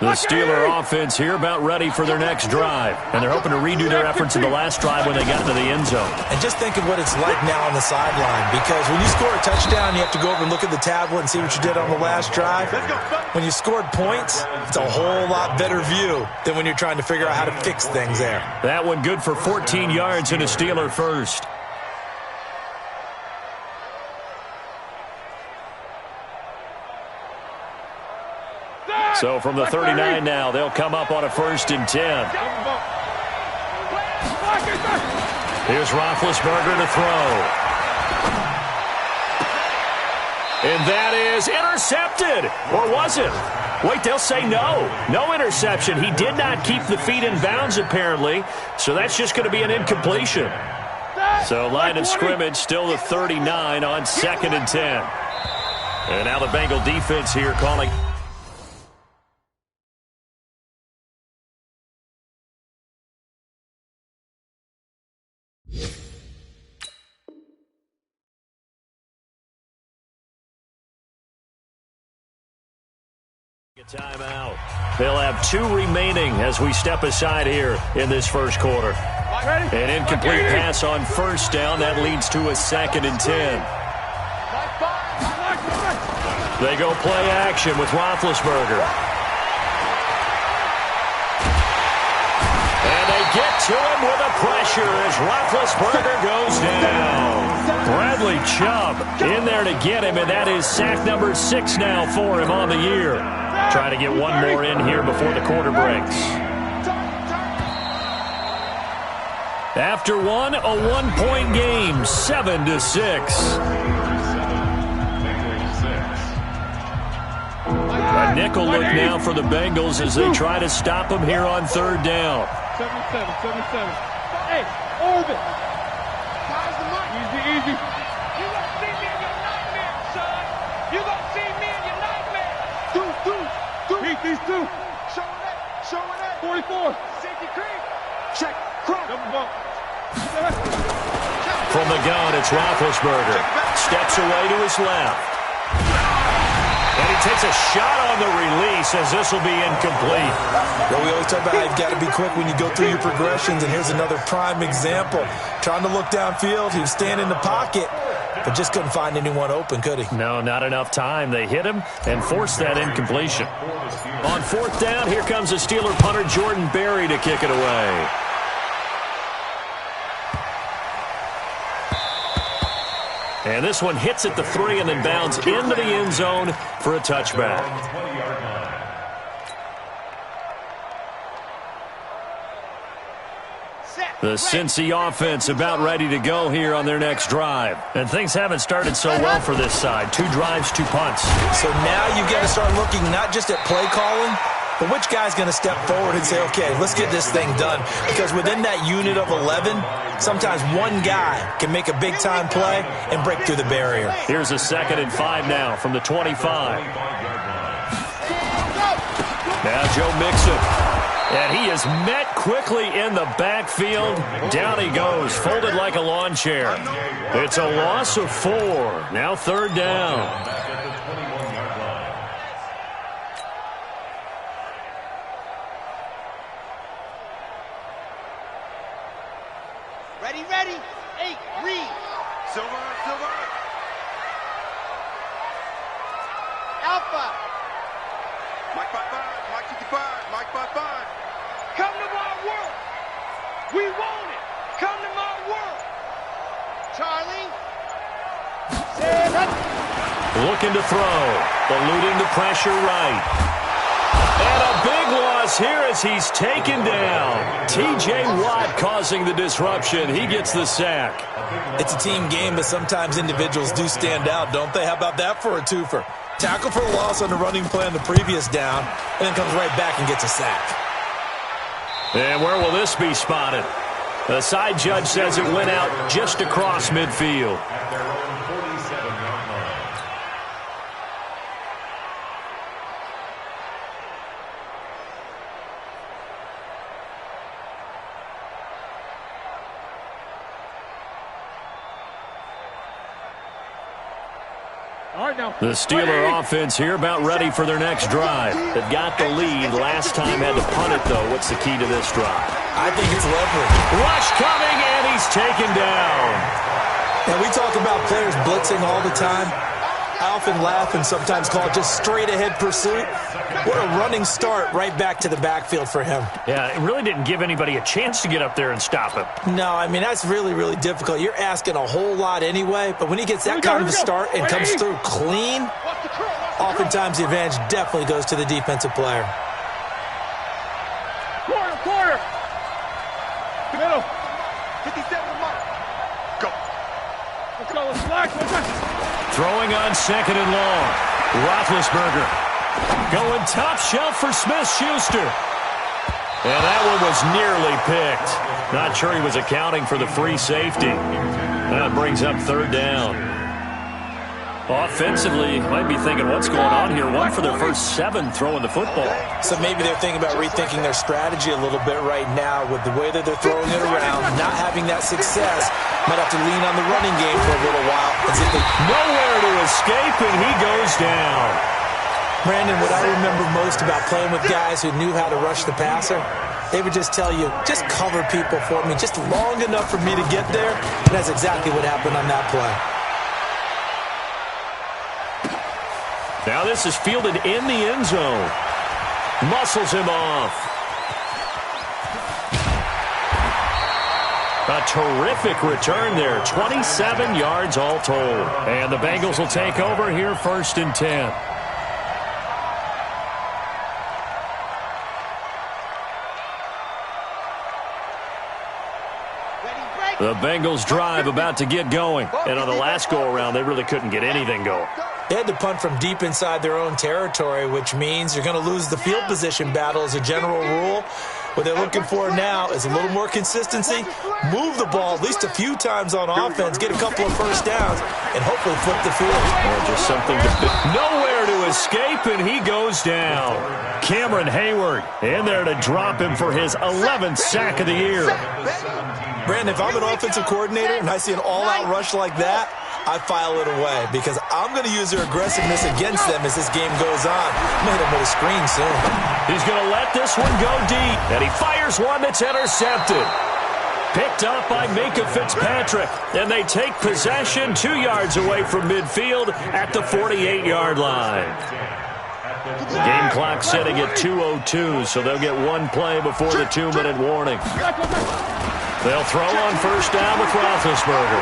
Speaker 2: The Steeler offense here about ready for their next drive. And they're hoping to redo their efforts in the last drive when they got into the end zone.
Speaker 5: And just think of what it's like now on the sideline, because when you score a touchdown, you have to go over and look at the tablet and see what you did on the last drive. When you scored points, it's a whole lot better view than when you're trying to figure out how to fix things there.
Speaker 2: That one good for 14 yards and a Steeler first. So from the 39 now, they'll come up on a 1st and 10. Here's Roethlisberger to throw. And that is intercepted. Or was it? Wait, they'll say no. No interception. He did not keep the feet in bounds, apparently. So that's just going to be an incompletion. So line of scrimmage still the 39 on 2nd and 10. And now the Bengal defense here calling. Timeout. They'll have 2 remaining as we step aside here in this first quarter. An incomplete pass on 1st down. That leads to a 2nd and 10. They go play action with Roethlisberger. And they get to him with a pressure as Roethlisberger goes down. Bradley Chubb in there to get him, and that is sack number 6 now for him on the year. Trying to get one more in here before the quarter breaks. After one, a one-point game, 7-6. A nickel look now for the Bengals as they try to stop them here on third down.
Speaker 4: 77. Hey, Orvin. Easy. You gonna see me in your nightmare, son. You gonna see me in your nightmare. Two. Heat these two. Showing that. 44. Safety creep. Check. Double bump.
Speaker 2: From the gun, it's Roethlisberger. Steps away to his left. And he takes a shot on the release as this will be incomplete.
Speaker 5: Well, we always talk about how you've got to be quick when you go through your progressions, and here's another prime example. Trying to look downfield, he was standing in the pocket, but just couldn't find anyone open, could he?
Speaker 2: No, not enough time. They hit him and forced that incompletion. On fourth down, here comes the Steeler punter Jordan Berry to kick it away. And this one hits at the 3 and then bounds into the end zone for a touchback. The Cincy offense about ready to go here on their next drive. And things haven't started so well for this side. 2 drives, 2 punts.
Speaker 5: So now you've got to start looking not just at play calling, but which guy's going to step forward and say, okay, let's get this thing done. Because within that unit of 11, sometimes one guy can make a big-time play and break through the barrier.
Speaker 2: Here's a 2nd and 5 now from the 25. Now Joe Mixon. And he is met quickly in the backfield. Down he goes, folded like a lawn chair. It's a loss of 4. Now third down.
Speaker 4: Ready. 8, read.
Speaker 6: Silver.
Speaker 4: Alpha.
Speaker 6: Mike 55, Mike 55, Mike 55.
Speaker 4: Come to my world. We want it. Come to my world. Charlie.
Speaker 2: Looking to throw. Eluding the pressure right. And a big loss here as he's taken down. T.J. Watt causing the disruption. He gets the sack.
Speaker 5: It's a team game, but sometimes individuals do stand out, don't they? How about that for a twofer? Tackle for the loss on the running play on the previous down, and then comes right back and gets a sack.
Speaker 2: And where will this be spotted? The side judge says it went out just across midfield. The Steeler offense here about ready for their next drive. They've got the lead. Last time had to punt it, though. What's the key to this drive?
Speaker 5: I think it's leverage.
Speaker 2: Rush coming, and he's taken down.
Speaker 5: And we talk about players blitzing all the time. I often laugh and sometimes call it just straight-ahead pursuit. What a running start right back to the backfield for him.
Speaker 2: Yeah, it really didn't give anybody a chance to get up there and stop him.
Speaker 5: No, I mean, that's really, really difficult. You're asking a whole lot anyway, but when he gets that kind of a start and comes through clean, oftentimes the advantage definitely goes to the defensive player.
Speaker 4: Quarter. Middle. 57 mark. Go. Let's go. Let's
Speaker 2: Throwing on 2nd and long. Roethlisberger going top shelf for Smith-Schuster. And that one was nearly picked. Not sure he was accounting for the free safety. That brings up third down. Offensively, might be thinking, what's going on here? 1 for their first 7 throwing the football.
Speaker 5: So maybe they're thinking about rethinking their strategy a little bit right now with the way that they're throwing it around, not having that success. Might have to lean on the running game for a little while.
Speaker 2: Nowhere to escape, and he goes down.
Speaker 5: Brandon, what I remember most about playing with guys who knew how to rush the passer, they would just tell you, just cover people for me, just long enough for me to get there. And that's exactly what happened on that play.
Speaker 2: Now this is fielded in the end zone. Muscles him off. A terrific return there. 27 yards all told. And the Bengals will take over here 1st and 10. The Bengals drive about to get going. And on the last go-around, they really couldn't get anything going.
Speaker 5: They had to punt from deep inside their own territory, which means you're going to lose the field position battle as a general rule. What they're looking for now is a little more consistency, move the ball at least a few times on offense, get a couple of first downs, and hopefully flip the field.
Speaker 2: Or just something to nowhere to escape, and he goes down. Cameron Hayward in there to drop him for his 11th sack of the year.
Speaker 5: Brandon, if I'm an offensive coordinator and I see an all-out rush like that, I file it away because I'm going to use their aggressiveness against them as this game goes on. I'm going to hit him with a screen soon.
Speaker 2: He's going to let this one go deep, and he fires one that's intercepted. Picked up by Micah Fitzpatrick, and they take possession 2 yards away from midfield at the 48-yard line. Game clock setting at 2:02, so they'll get one play before the 2-minute warning. They'll throw on first down with Roethlisberger.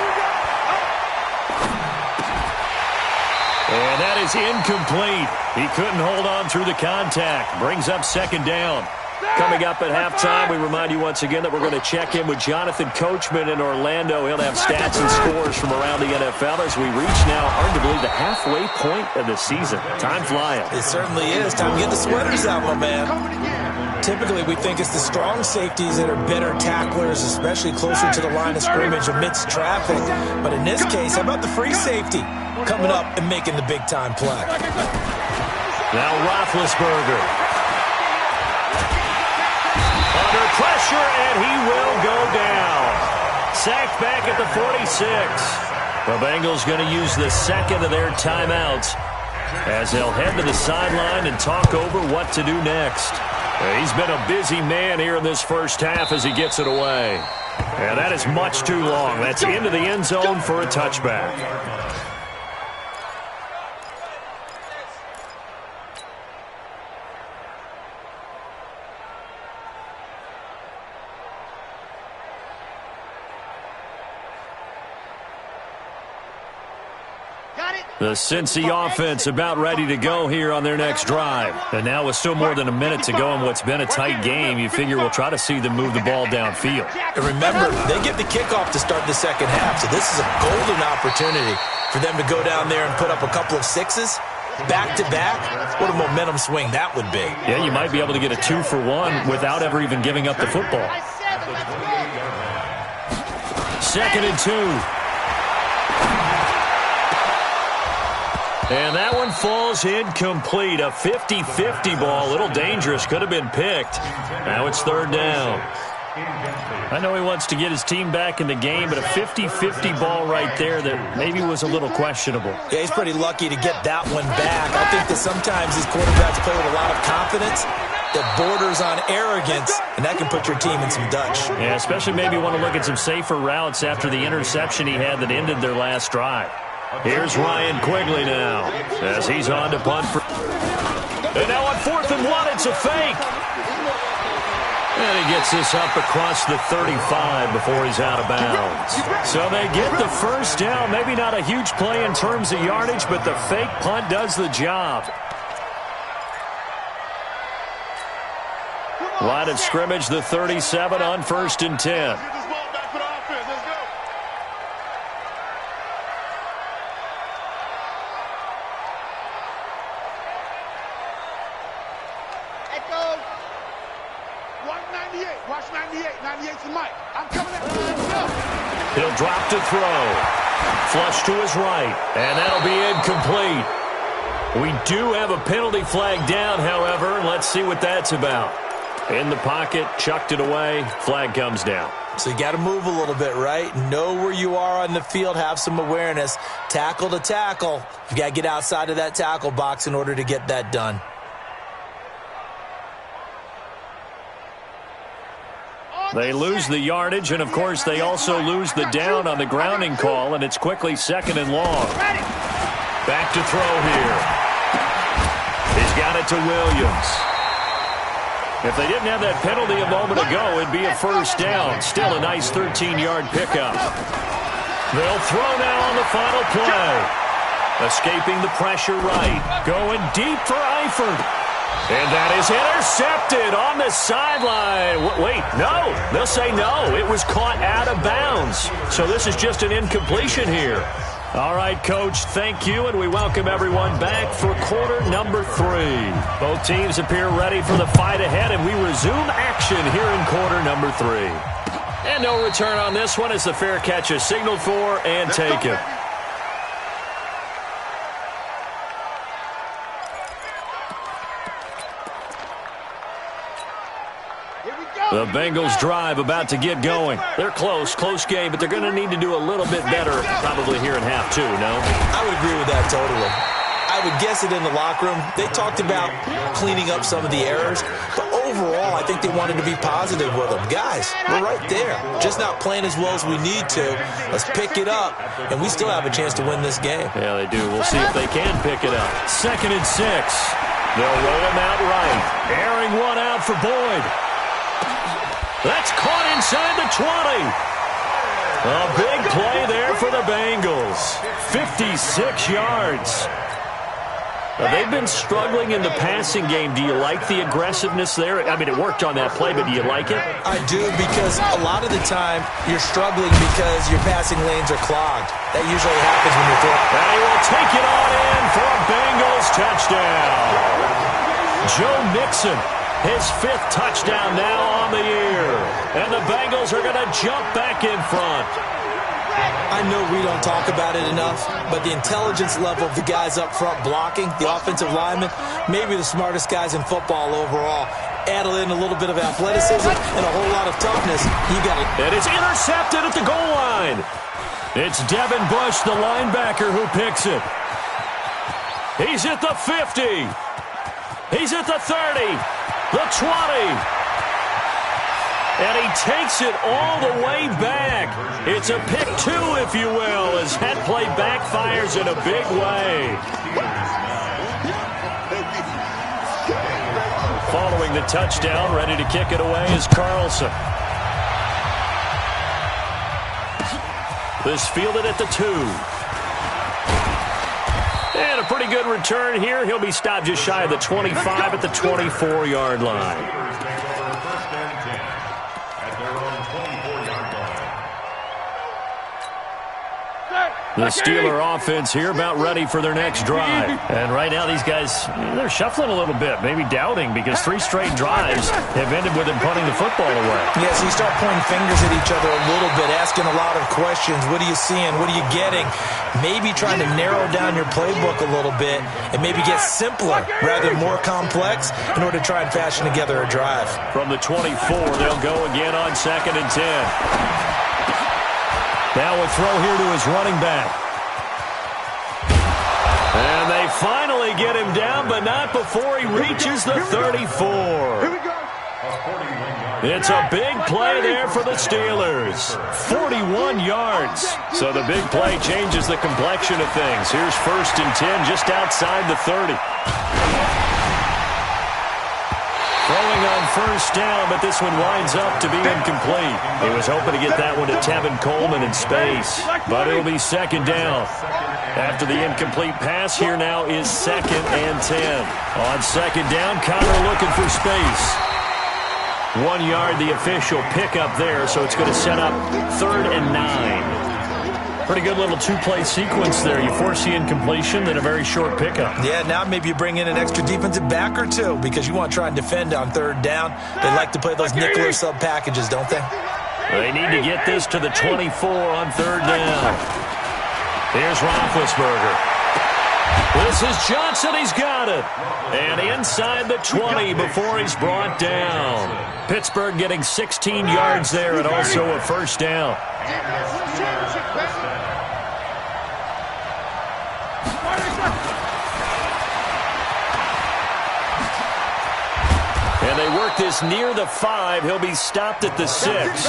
Speaker 2: And that is incomplete. He couldn't hold on through the contact. Brings up second down. Coming up at halftime, we remind you once again that we're going to check in with Jonathan Coachman in Orlando. He'll have stats and scores from around the NFL as we reach now arguably the halfway point of the season. Time flying.
Speaker 5: It certainly is. Time to get the sweaters out, my man. Typically, we think it's the strong safeties that are better tacklers, especially closer to the line of scrimmage amidst traffic. But in this case, how about the free safety coming up and making the big-time play?
Speaker 2: Now Roethlisberger. Under pressure, and he will go down. Sacked back at the 46. The Bengals going to use the second of their timeouts as they'll head to the sideline and talk over what to do next. He's been a busy man here in this first half as he gets it away. And that is much too long. That's into the end zone for a touchback. The Cincy offense about ready to go here on their next drive. And now with still more than a minute to go in what's been a tight game, you figure we'll try to see them move the ball downfield.
Speaker 5: And remember, they get the kickoff to start the second half, so this is a golden opportunity for them to go down there and put up a couple of sixes back-to-back. What a momentum swing that would be.
Speaker 2: Yeah, you might be able to get a 2-for-1 without ever even giving up the football. 2nd and 2. And that one falls incomplete. A 50-50 ball. A little dangerous. Could have been picked. Now it's 3rd down. I know he wants to get his team back in the game, but a 50-50 ball right there that maybe was a little questionable.
Speaker 5: Yeah, he's pretty lucky to get that one back. I think that sometimes these quarterbacks play with a lot of confidence that borders on arrogance, and that can put your team in some Dutch.
Speaker 2: Yeah, especially maybe want to look at some safer routes after the interception he had that ended their last drive. Here's Ryan Quigley now as he's on to punt. And now on 4th and 1, it's a fake. And he gets this up across the 35 before he's out of bounds. So they get the first down. Maybe not a huge play in terms of yardage, but the fake punt does the job. Line of scrimmage, the 37 on 1st and 10. He'll drop to throw. Flush to his right, and that'll be incomplete. We do have a penalty flag down, however. Let's see what that's about. In the pocket, chucked it away, flag comes down.
Speaker 5: So you got to move a little bit, right? Know where you are on the field, have some awareness. Tackle to tackle. You got to get outside of that tackle box in order to get that done.
Speaker 2: They lose the yardage, and, of course, they also lose the down on the grounding call, and it's quickly 2nd and long. Back to throw here. He's got it to Williams. If they didn't have that penalty a moment ago, it'd be a first down. Still a nice 13-yard pickup. They'll throw now on the final play. Escaping the pressure right. Going deep for Eifert. And that is intercepted on the sideline. Wait, no. They'll say no. It was caught out of bounds. So this is just an incompletion here. All right, Coach, thank you, and we welcome everyone back for quarter number 3. Both teams appear ready for the fight ahead, and we resume action here in quarter number 3. And no return on this one as the fair catch is signaled for and taken. The Bengals drive about to get going. They're close game, but they're going to need to do a little bit better probably here in half 2, no?
Speaker 5: I would agree with that totally. I would guess it in the locker room. They talked about cleaning up some of the errors, but overall I think they wanted to be positive with them. Guys, we're right there. Just not playing as well as we need to. Let's pick it up, and we still have a chance to win this game.
Speaker 2: Yeah, they do. We'll see if they can pick it up. 2nd and 6. They'll roll him out right. Airing one out for Boyd. That's caught inside the 20. A big play there for the Bengals. 56 yards. They've been struggling in the passing game. Do you like the aggressiveness there? I mean, it worked on that play, but do you like it?
Speaker 5: I do, because a lot of the time you're struggling because your passing lanes are clogged. That usually happens when you're throwing.
Speaker 2: And he will take it on in for a Bengals touchdown. Joe Mixon. His 5th touchdown now on the year. And the Bengals are going to jump back in front.
Speaker 5: I know we don't talk about it enough, but the intelligence level of the guys up front blocking, the offensive linemen, maybe the smartest guys in football overall. Add in a little bit of athleticism and a whole lot of toughness. You got it.
Speaker 2: And it's intercepted at the goal line. It's Devin Bush, the linebacker, who picks it. He's at the 50. He's at the 30. The 20. And he takes it all the way back. It's a pick 2, if you will, as that play backfires in a big way. Following the touchdown, ready to kick it away is Carlson. This fielded at the 2. And a pretty good return here. He'll be stopped just shy of the 25 at the 24-yard line. The Steeler offense here about ready for their next drive. And right now these guys, they're shuffling a little bit, maybe doubting, because 3 straight drives have ended with them punting the football away.
Speaker 5: Yeah, so you start pointing fingers at each other a little bit, asking a lot of questions. What are you seeing? What are you getting? Maybe trying to narrow down your playbook a little bit and maybe get simpler rather than more complex in order to try and fashion together a drive.
Speaker 2: From the 24, they'll go again on 2nd and 10. Now a throw here to his running back. And they finally get him down, but not before he reaches the 34. It's a big play there for the Steelers. 41 yards. So the big play changes the complexion of things. Here's 1st and 10 just outside the 30. Throwing on 1st down, but this one winds up to be incomplete. He was hoping to get that one to Tevin Coleman in space, but it'll be 2nd down. After the incomplete pass, here now is 2nd and 10. On 2nd down, Connor looking for space. 1 yard, the official pickup there, so it's going to set up 3rd and 9. Pretty good little 2-play sequence there. You force the incompletion, then a very short pickup.
Speaker 5: Yeah, now maybe you bring in an extra defensive back or 2 because you want to try and defend on 3rd down. They like to play those nickel or sub packages, don't they?
Speaker 2: They need to get this to the 24 on 3rd down. Here's Roethlisberger. This is Johnson. He's got it. And inside the 20 before he's brought down. Pittsburgh getting 16 yards there and also a 1st down. And they work this near the 5. He'll be stopped at the 6.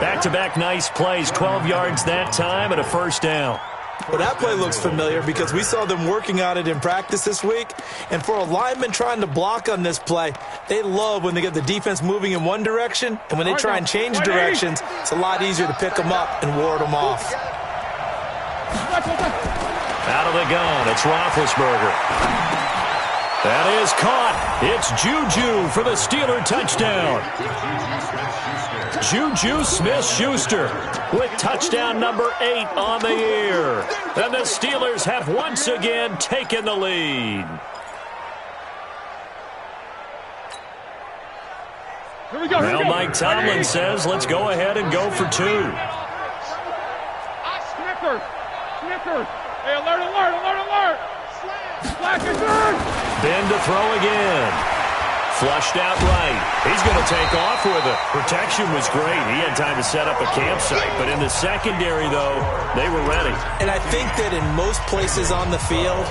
Speaker 2: Back-to-back nice plays. 12 yards that time and a 1st down.
Speaker 5: Well, that play looks familiar because we saw them working on it in practice this week. And for a lineman trying to block on this play, they love when they get the defense moving in one direction. And when they try and change directions, it's a lot easier to pick them up and ward them off.
Speaker 2: Out of the gun, it's Roethlisberger. That is caught. It's Juju for the Steeler touchdown. Juju Smith-Schuster with touchdown number 8 on the year. And the Steelers have once again taken the lead.
Speaker 4: Here we go.
Speaker 2: Now Mike Tomlin says, let's go ahead and go for 2.
Speaker 4: Snickers. Hey, alert. Slack is good.
Speaker 2: Ben to throw again. Flushed out right. He's going to take off with it. Protection was great. He had time to set up a campsite. But in the secondary, though, they were ready.
Speaker 5: And I think that in most places on the field,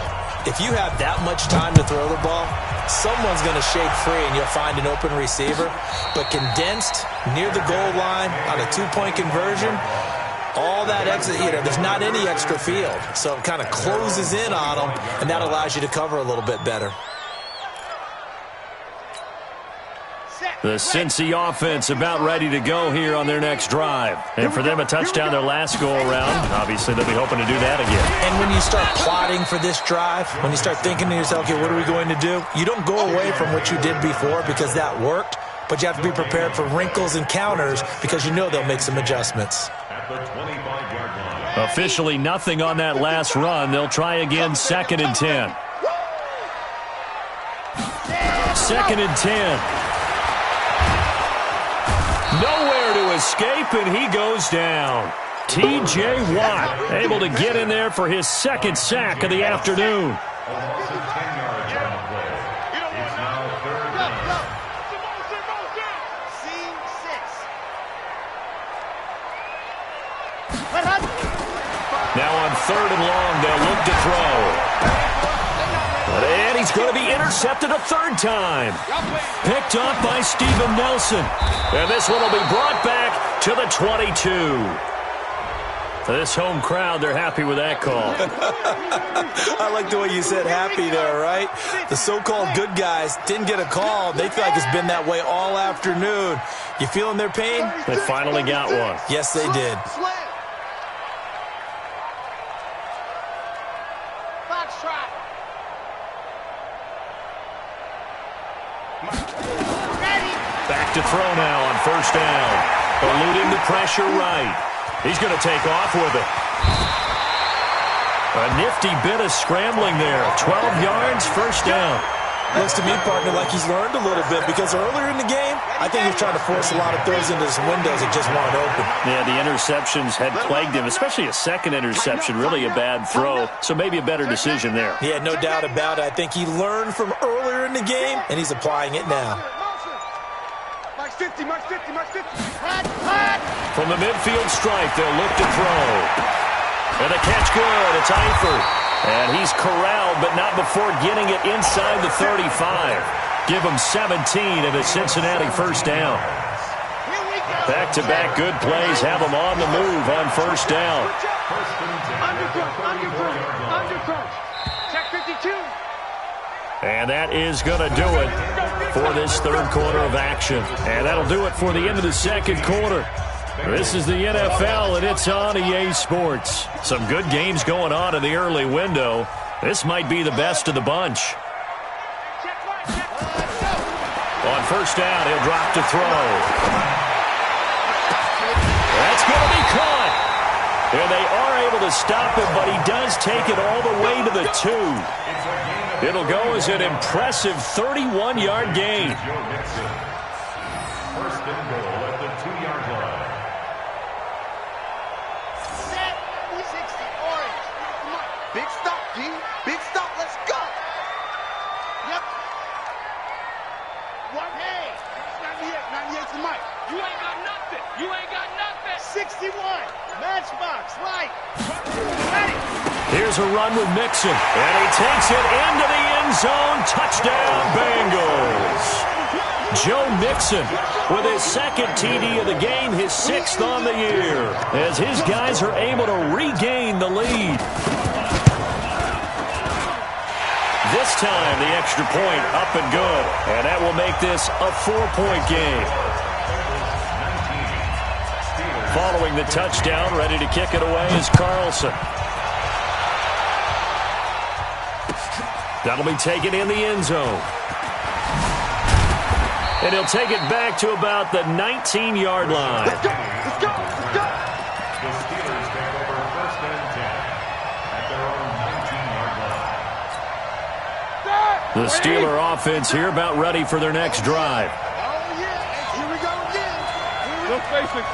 Speaker 5: if you have that much time to throw the ball, someone's going to shake free and you'll find an open receiver. But condensed near the goal line on a 2-point conversion, all that exit, there's not any extra field. So it kind of closes in on them, and that allows you to cover a little bit better.
Speaker 2: The Cincy offense about ready to go here on their next drive. And for them, a touchdown their last go-around. Obviously, they'll be hoping to do that again.
Speaker 5: And when you start plotting for this drive, when you start thinking to yourself, okay, what are we going to do? You don't go away from what you did before because that worked, but you have to be prepared for wrinkles and counters because you know they'll make some adjustments.
Speaker 3: At the 25-yard line.
Speaker 2: Officially nothing on that last run. They'll try again 2nd and 10. 2nd and 10. Nowhere to escape, and he goes down. T.J. Watt able to get in there for his 2nd sack of the afternoon.
Speaker 3: A loss of 10 yards on the play. It's now 3rd down.
Speaker 2: Now on 3rd and long, they'll look to throw. And he's going to be intercepted a 3rd time. Picked up by Steven Nelson. And this one will be brought back to the 22. This home crowd, they're happy with that call.
Speaker 5: I like the way you said happy there, right? The so-called good guys didn't get a call. They feel like it's been that way all afternoon. You feeling their pain?
Speaker 2: They finally got one.
Speaker 5: Yes, they did.
Speaker 2: Back to throw now on 1st down. Eluding the pressure right. He's going to take off with it. A nifty bit of scrambling there. 12 yards, 1st down.
Speaker 5: Looks to me, partner, like he's learned a little bit because earlier in the game, I think he was trying to force a lot of throws into some windows that just weren't open.
Speaker 2: Yeah, the interceptions had plagued him, especially a 2nd interception, really a bad throw. So maybe a better decision there.
Speaker 5: Yeah, no doubt about it. I think he learned from earlier in the game, and he's applying it now.
Speaker 2: From the midfield stripe, they'll look to throw. And the catch good. It's Eifert. And he's corralled, but not before getting it inside the 35. Give him 17 and a Cincinnati 1st down. Back-to-back good plays have them on the move on 1st down.
Speaker 4: Check 52.
Speaker 2: And that is going to do it for this 3rd quarter of action. And that'll do it for the end of the 2nd quarter. This is the NFL, and it's on EA Sports. Some good games going on in the early window. This might be the best of the bunch. On 1st down, he'll drop to throw. That's going to be caught. And they are able to stop him, but he does take it all the way to the 2. It'll go as an impressive 31-yard gain.
Speaker 3: 1st and goal at the 2-yard line.
Speaker 6: Big stop, G. Big stop. Let's go.
Speaker 4: Yep. One. Hey, 98's the mic. You ain't got nothing. 61. Matchbox. Right. Ready.
Speaker 2: Here's a run with Mixon. And he takes it into the end zone. Touchdown, Bengals. Joe Mixon with his 2nd TD of the game, his 6th on the year, as his guys are able to regain the lead. This time, the extra point up and good. And that will make this a 4-point game. Following the touchdown, ready to kick it away is Carlson. That'll be taken in the end zone. And he'll take it back to about the 19-yard line.
Speaker 4: Let's go! Let's go! Let's go!
Speaker 3: The Steelers take over first and 10 at their own 19-yard line.
Speaker 2: The Steeler offense here about ready for their next drive.
Speaker 4: Oh, yeah. Here we go again. No spacing.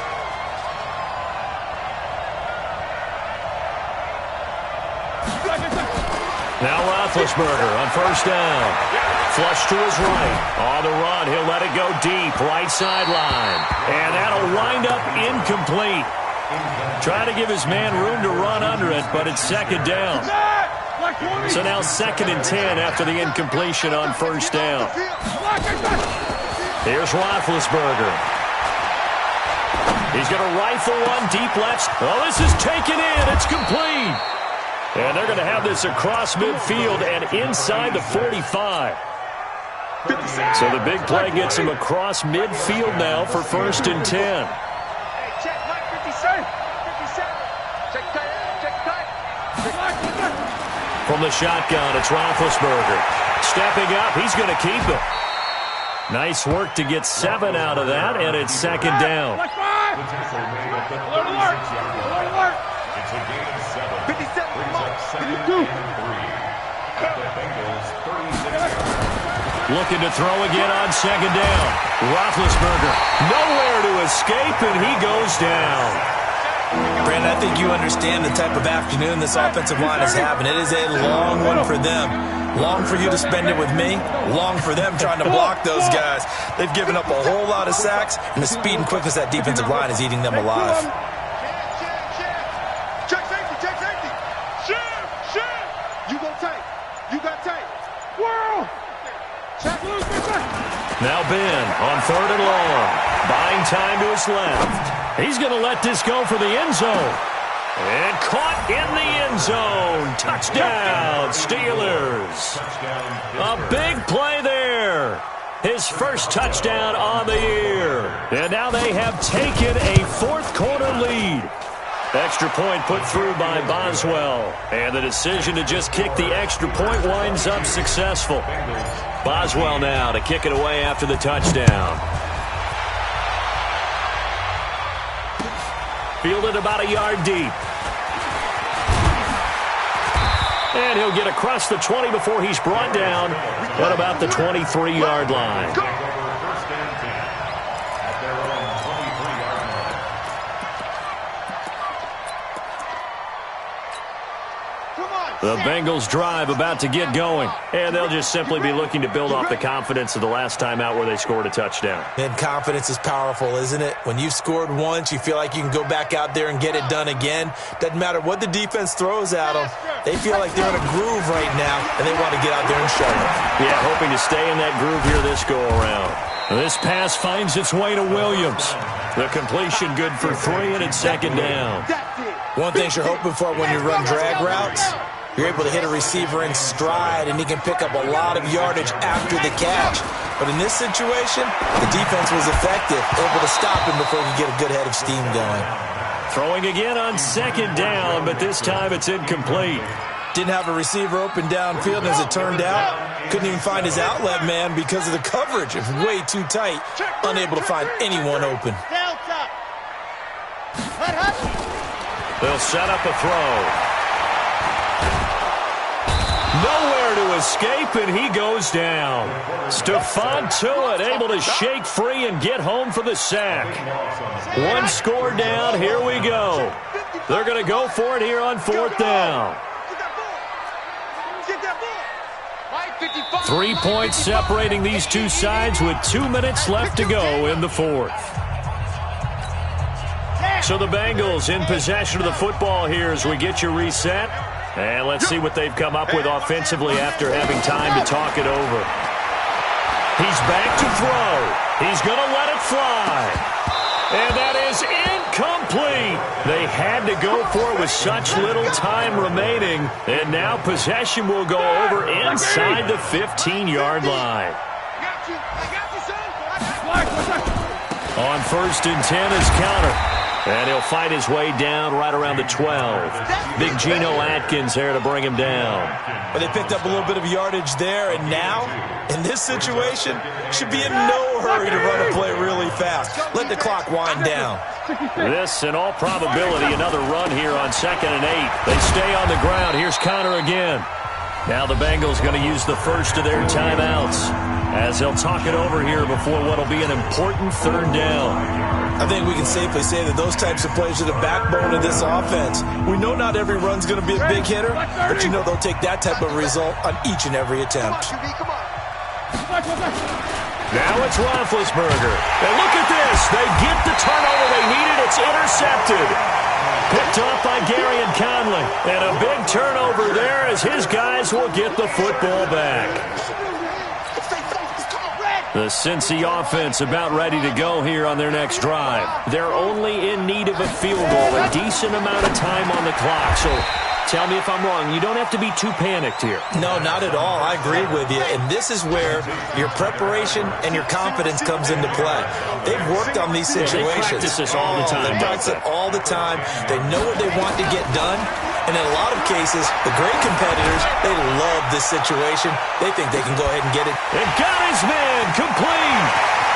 Speaker 2: Now Roethlisberger on first down. Flush to his right. On the run, he'll let it go deep, right sideline. And that'll wind up incomplete. Try to give his man room to run under it, but it's second down. So now 2nd and 10 after the incompletion on first down. Here's Roethlisberger. He's going to rifle one deep left. Oh, this is taken in. It's complete. And they're going to have this across midfield and inside the 45. So the big play gets him across midfield now for 1st and 10.
Speaker 4: Hey, check Mike 57. 57. Check tight. Check tight.
Speaker 2: From the shotgun, it's Roethlisberger. Stepping up, he's going to keep it. Nice work to get 7 out of that, and it's 2nd down.
Speaker 3: The tackle made at the 36-yard line. It's a gain of 7.
Speaker 4: 57.
Speaker 3: Brings up 2nd and 3 at the Bengals' 36-yard line.
Speaker 2: Looking to throw again on 2nd down. Roethlisberger nowhere to escape, and he goes down.
Speaker 5: Brandon, I think you understand the type of afternoon this offensive line is having. It is a long one for them. Long for you to spend it with me. Long for them trying to block those guys. They've given up a whole lot of sacks, and the speed and quickness of that defensive line is eating them alive.
Speaker 4: Check safety. Check safety. Shift. You go tight. You got tight. Whirl. Check loose.
Speaker 2: Now Ben on 3rd and long. Buying time to his left. He's going to let this go for the end zone. And caught in the end zone. Touchdown, Steelers. A big play there. His first touchdown on the year. And now they have taken a 4th quarter lead. Extra point put through by Boswell. And the decision to just kick the extra point winds up successful. Boswell now to kick it away after the touchdown. Fielded about a yard deep. And he'll get across the 20 before he's brought down at about the 23-yard line. The Bengals drive about to get going, and they'll just simply be looking to build off the confidence of the last time out where they scored a touchdown.
Speaker 5: And confidence is powerful, isn't it? When you've scored once, you feel like you can go back out there and get it done again. Doesn't matter what the defense throws at them. They feel like they're in a groove right now, and they want to get out there and show it.
Speaker 2: Yeah, hoping to stay in that groove here this go-around. This pass finds its way to Williams. The completion good for 3, and it's 2nd down.
Speaker 5: One thing you're hoping for when you run drag routes, you're able to hit a receiver in stride, and he can pick up a lot of yardage after the catch. But in this situation, the defense was effective, able to stop him before he could get a good head of steam going.
Speaker 2: Throwing again on 2nd down, but this time it's incomplete.
Speaker 5: Didn't have a receiver open downfield, and as it turned out, couldn't even find his outlet man because of the coverage. It was way too tight, unable to find anyone open.
Speaker 2: They'll set up a throw. Nowhere to escape, and he goes down. Stephon Tuitt able to shake free and get home for the sack. 1 score down. Here we go. They're going to go for it here on 4th down. 3 points separating these two sides with 2 minutes left to go in the 4th. So the Bengals in possession of the football here as we get you reset. And let's see what they've come up with offensively after having time to talk it over. He's back to throw. He's going to let it fly. And that is incomplete. They had to go for it with such little time remaining. And now possession will go over inside the 15-yard line. On 1st and 10 is counter. And he'll fight his way down right around the 12. Big Geno Atkins there to bring him down.
Speaker 5: But they picked up a little bit of yardage there, and now, in this situation, should be in no hurry to run a play really fast. Let the clock wind down.
Speaker 2: This, in all probability, another run here on 2nd and 8. They stay on the ground. Here's Connor again. Now the Bengals going to use the first of their timeouts as they'll talk it over here before what will be an important 3rd down.
Speaker 5: I think we can safely say that those types of plays are the backbone of this offense. We know not every run's going to be a big hitter, but you know they'll take that type of result on each and every attempt.
Speaker 2: Now it's Roethlisberger. And look at this. They get the turnover they needed. It's intercepted. Picked off by Gary and Conley. And a big turnover there as his guys will get the football back. The Cincy offense about ready to go here on their next drive. They're only in need of a field goal, a decent amount of time on the clock. So tell me if I'm wrong. You don't have to be too panicked here.
Speaker 5: No, not at all. I agree with you. And this is where your preparation and your confidence comes into play. They've worked on these situations.
Speaker 2: They practice this all the time.
Speaker 5: They practice it all the time. They know what they want to get done. And in a lot of cases, the great competitors, they love this situation. They think they can go ahead and get it.
Speaker 2: And got his man complete.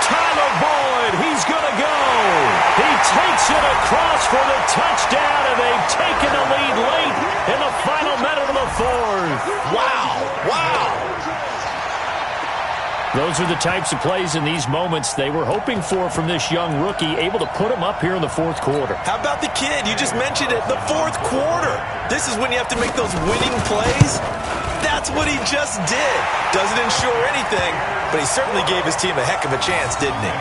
Speaker 2: Tyler Boyd, he's going to go. He takes it across for the touchdown, and they've taken the lead late in the final minute of the 4th.
Speaker 5: Wow. Wow.
Speaker 2: Those are the types of plays in these moments they were hoping for from this young rookie, able to put him up here in the 4th quarter.
Speaker 5: How about the kid? You just mentioned it, the 4th quarter. This is when you have to make those winning plays. That's what he just did. Doesn't ensure anything, but he certainly gave his team a heck of a chance, didn't he?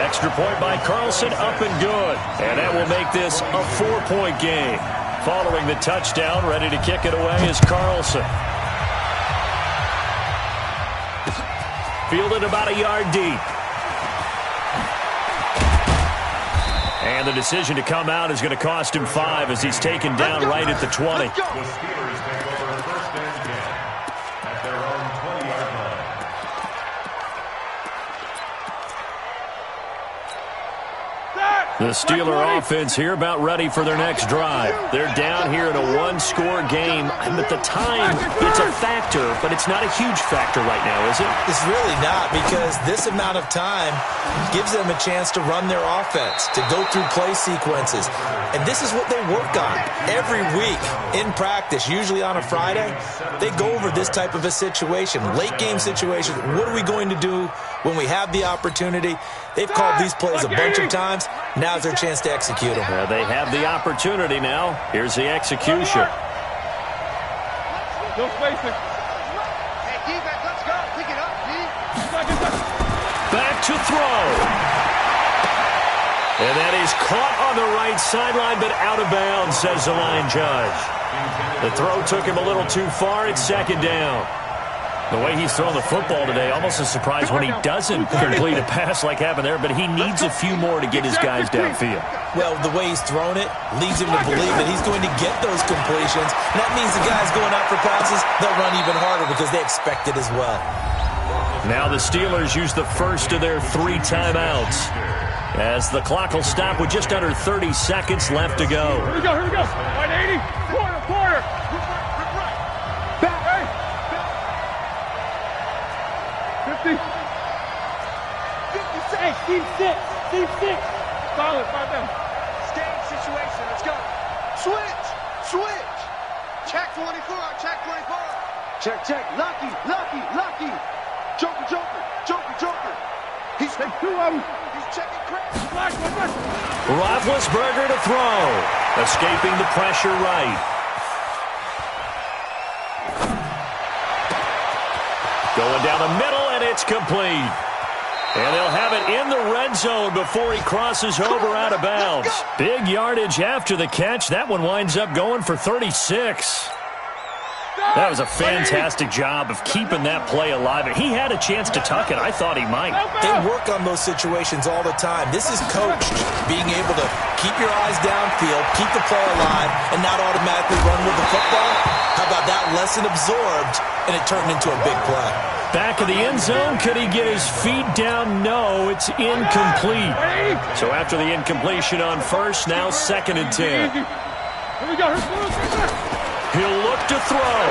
Speaker 2: Extra point by Carlson, up and good. And that will make this a 4-point game. Following the touchdown, ready to kick it away is Carlson. Fielded about a yard deep. And the decision to come out is going to cost him 5 as he's taken down right at the 20.
Speaker 3: The Steelers take over 1st and 10 at their own 20-yard line.
Speaker 2: The Steeler offense here about ready for their next drive. They're down here in a 1-score game. And at the time, it's a factor, but it's not a huge factor right now, is it?
Speaker 5: It's really not, because this amount of time gives them a chance to run their offense, to go through play sequences. And this is what they work on every week in practice, usually on a Friday. They go over this type of a situation, late game situation. What are we going to do when we have the opportunity? They've called these plays a bunch of times. Now's their chance to execute them.
Speaker 2: They have the opportunity now. Here's the execution.
Speaker 4: No spacing. Hey, defense, let's go. Pick it up, D.
Speaker 2: Back to throw. And that is caught on the right sideline, but out of bounds, says the line judge. The throw took him a little too far. It's 2nd down. The way he's thrown the football today, almost a surprise when he doesn't complete a pass like happened there, but he needs a few more to get his guys downfield.
Speaker 5: Well, the way he's thrown it leads him to believe that he's going to get those completions. And that means the guys going out for passes, they'll run even harder because they expect it as well.
Speaker 2: Now the Steelers use the first of their 3 timeouts as the clock will stop with just under 30 seconds left to go.
Speaker 4: Here we go, here we go. 180, quarter. Back, hey. 50. 56. Deep six. Solid, 5 down. Game situation, let's go. Switch. Check 24, check 24. Check. Lucky. Joker. He's taking 2 of them. He's checking Chris. Black.
Speaker 2: Roethlisberger to throw. Escaping the pressure right. Going down the middle, and it's complete. And they'll have it in the red zone before he crosses over out of bounds. Big yardage after the catch. That one winds up going for 36. That was a fantastic job of keeping that play alive. He had a chance to tuck it. I thought he might.
Speaker 5: They work on those situations all the time. This is coached, being able to keep your eyes downfield, keep the play alive, and not automatically run with the football. How about that lesson absorbed, and it turned into a big play?
Speaker 2: Back of the end zone. Could he get his feet down? No, it's incomplete. So after the incompletion on first, now 2nd and 10. He'll look to throw.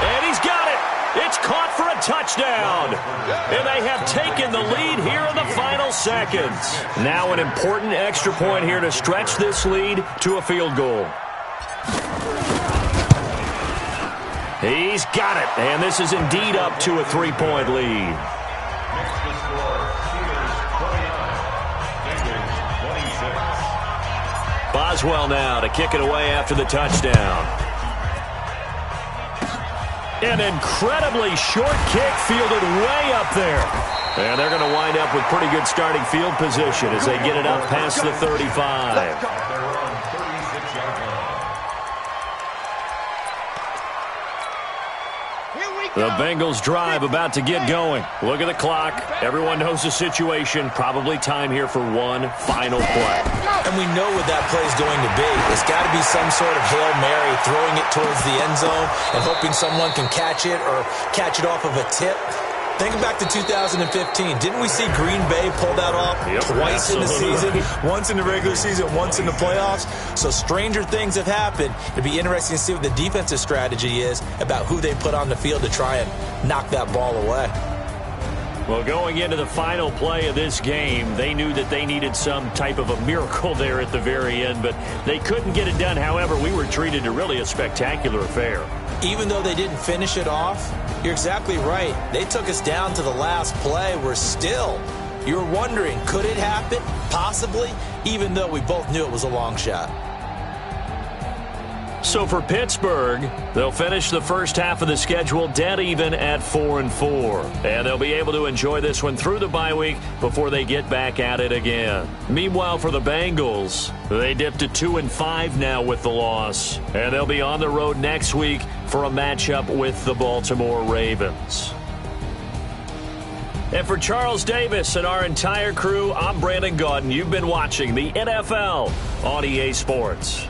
Speaker 2: And he's got it. It's caught for a touchdown. And they have taken the lead here in the final seconds. Now an important extra point here to stretch this lead to a field goal. He's got it, and this is indeed up to a 3-point lead.
Speaker 3: Next to score, Steelers 29, Bengals 26.
Speaker 2: Boswell now to kick it away after the touchdown. An incredibly short kick fielded way up there. And they're going to wind up with pretty good starting field position as they get it up past the 35. The Bengals drive about to get going. Look at the clock. Everyone knows the situation. Probably time here for one final play.
Speaker 5: And we know what that play is going to be. It's got to be some sort of Hail Mary, throwing it towards the end zone and hoping someone can catch it or catch it off of a tip. Think back to 2015. Didn't we see Green Bay pull that off twice in the season? Once in the regular season, once in the playoffs. So stranger things have happened. It'd be interesting to see what the defensive strategy is about who they put on the field to try and knock that ball away.
Speaker 2: Well, going into the final play of this game, they knew that they needed some type of a miracle there at the very end, but they couldn't get it done. However, we were treated to really a spectacular affair.
Speaker 5: Even though they didn't finish it off, you're exactly right. They took us down to the last play. We're still, you were wondering, could it happen? Possibly, even though we both knew it was a long shot.
Speaker 2: So for Pittsburgh, they'll finish the first half of the schedule dead even at 4-4. And they'll be able to enjoy this one through the bye week before they get back at it again. Meanwhile, for the Bengals, they dipped to 2-5 now with the loss. And they'll be on the road next week for a matchup with the Baltimore Ravens. And for Charles Davis and our entire crew, I'm Brandon Gaudin. You've been watching the NFL on EA Sports.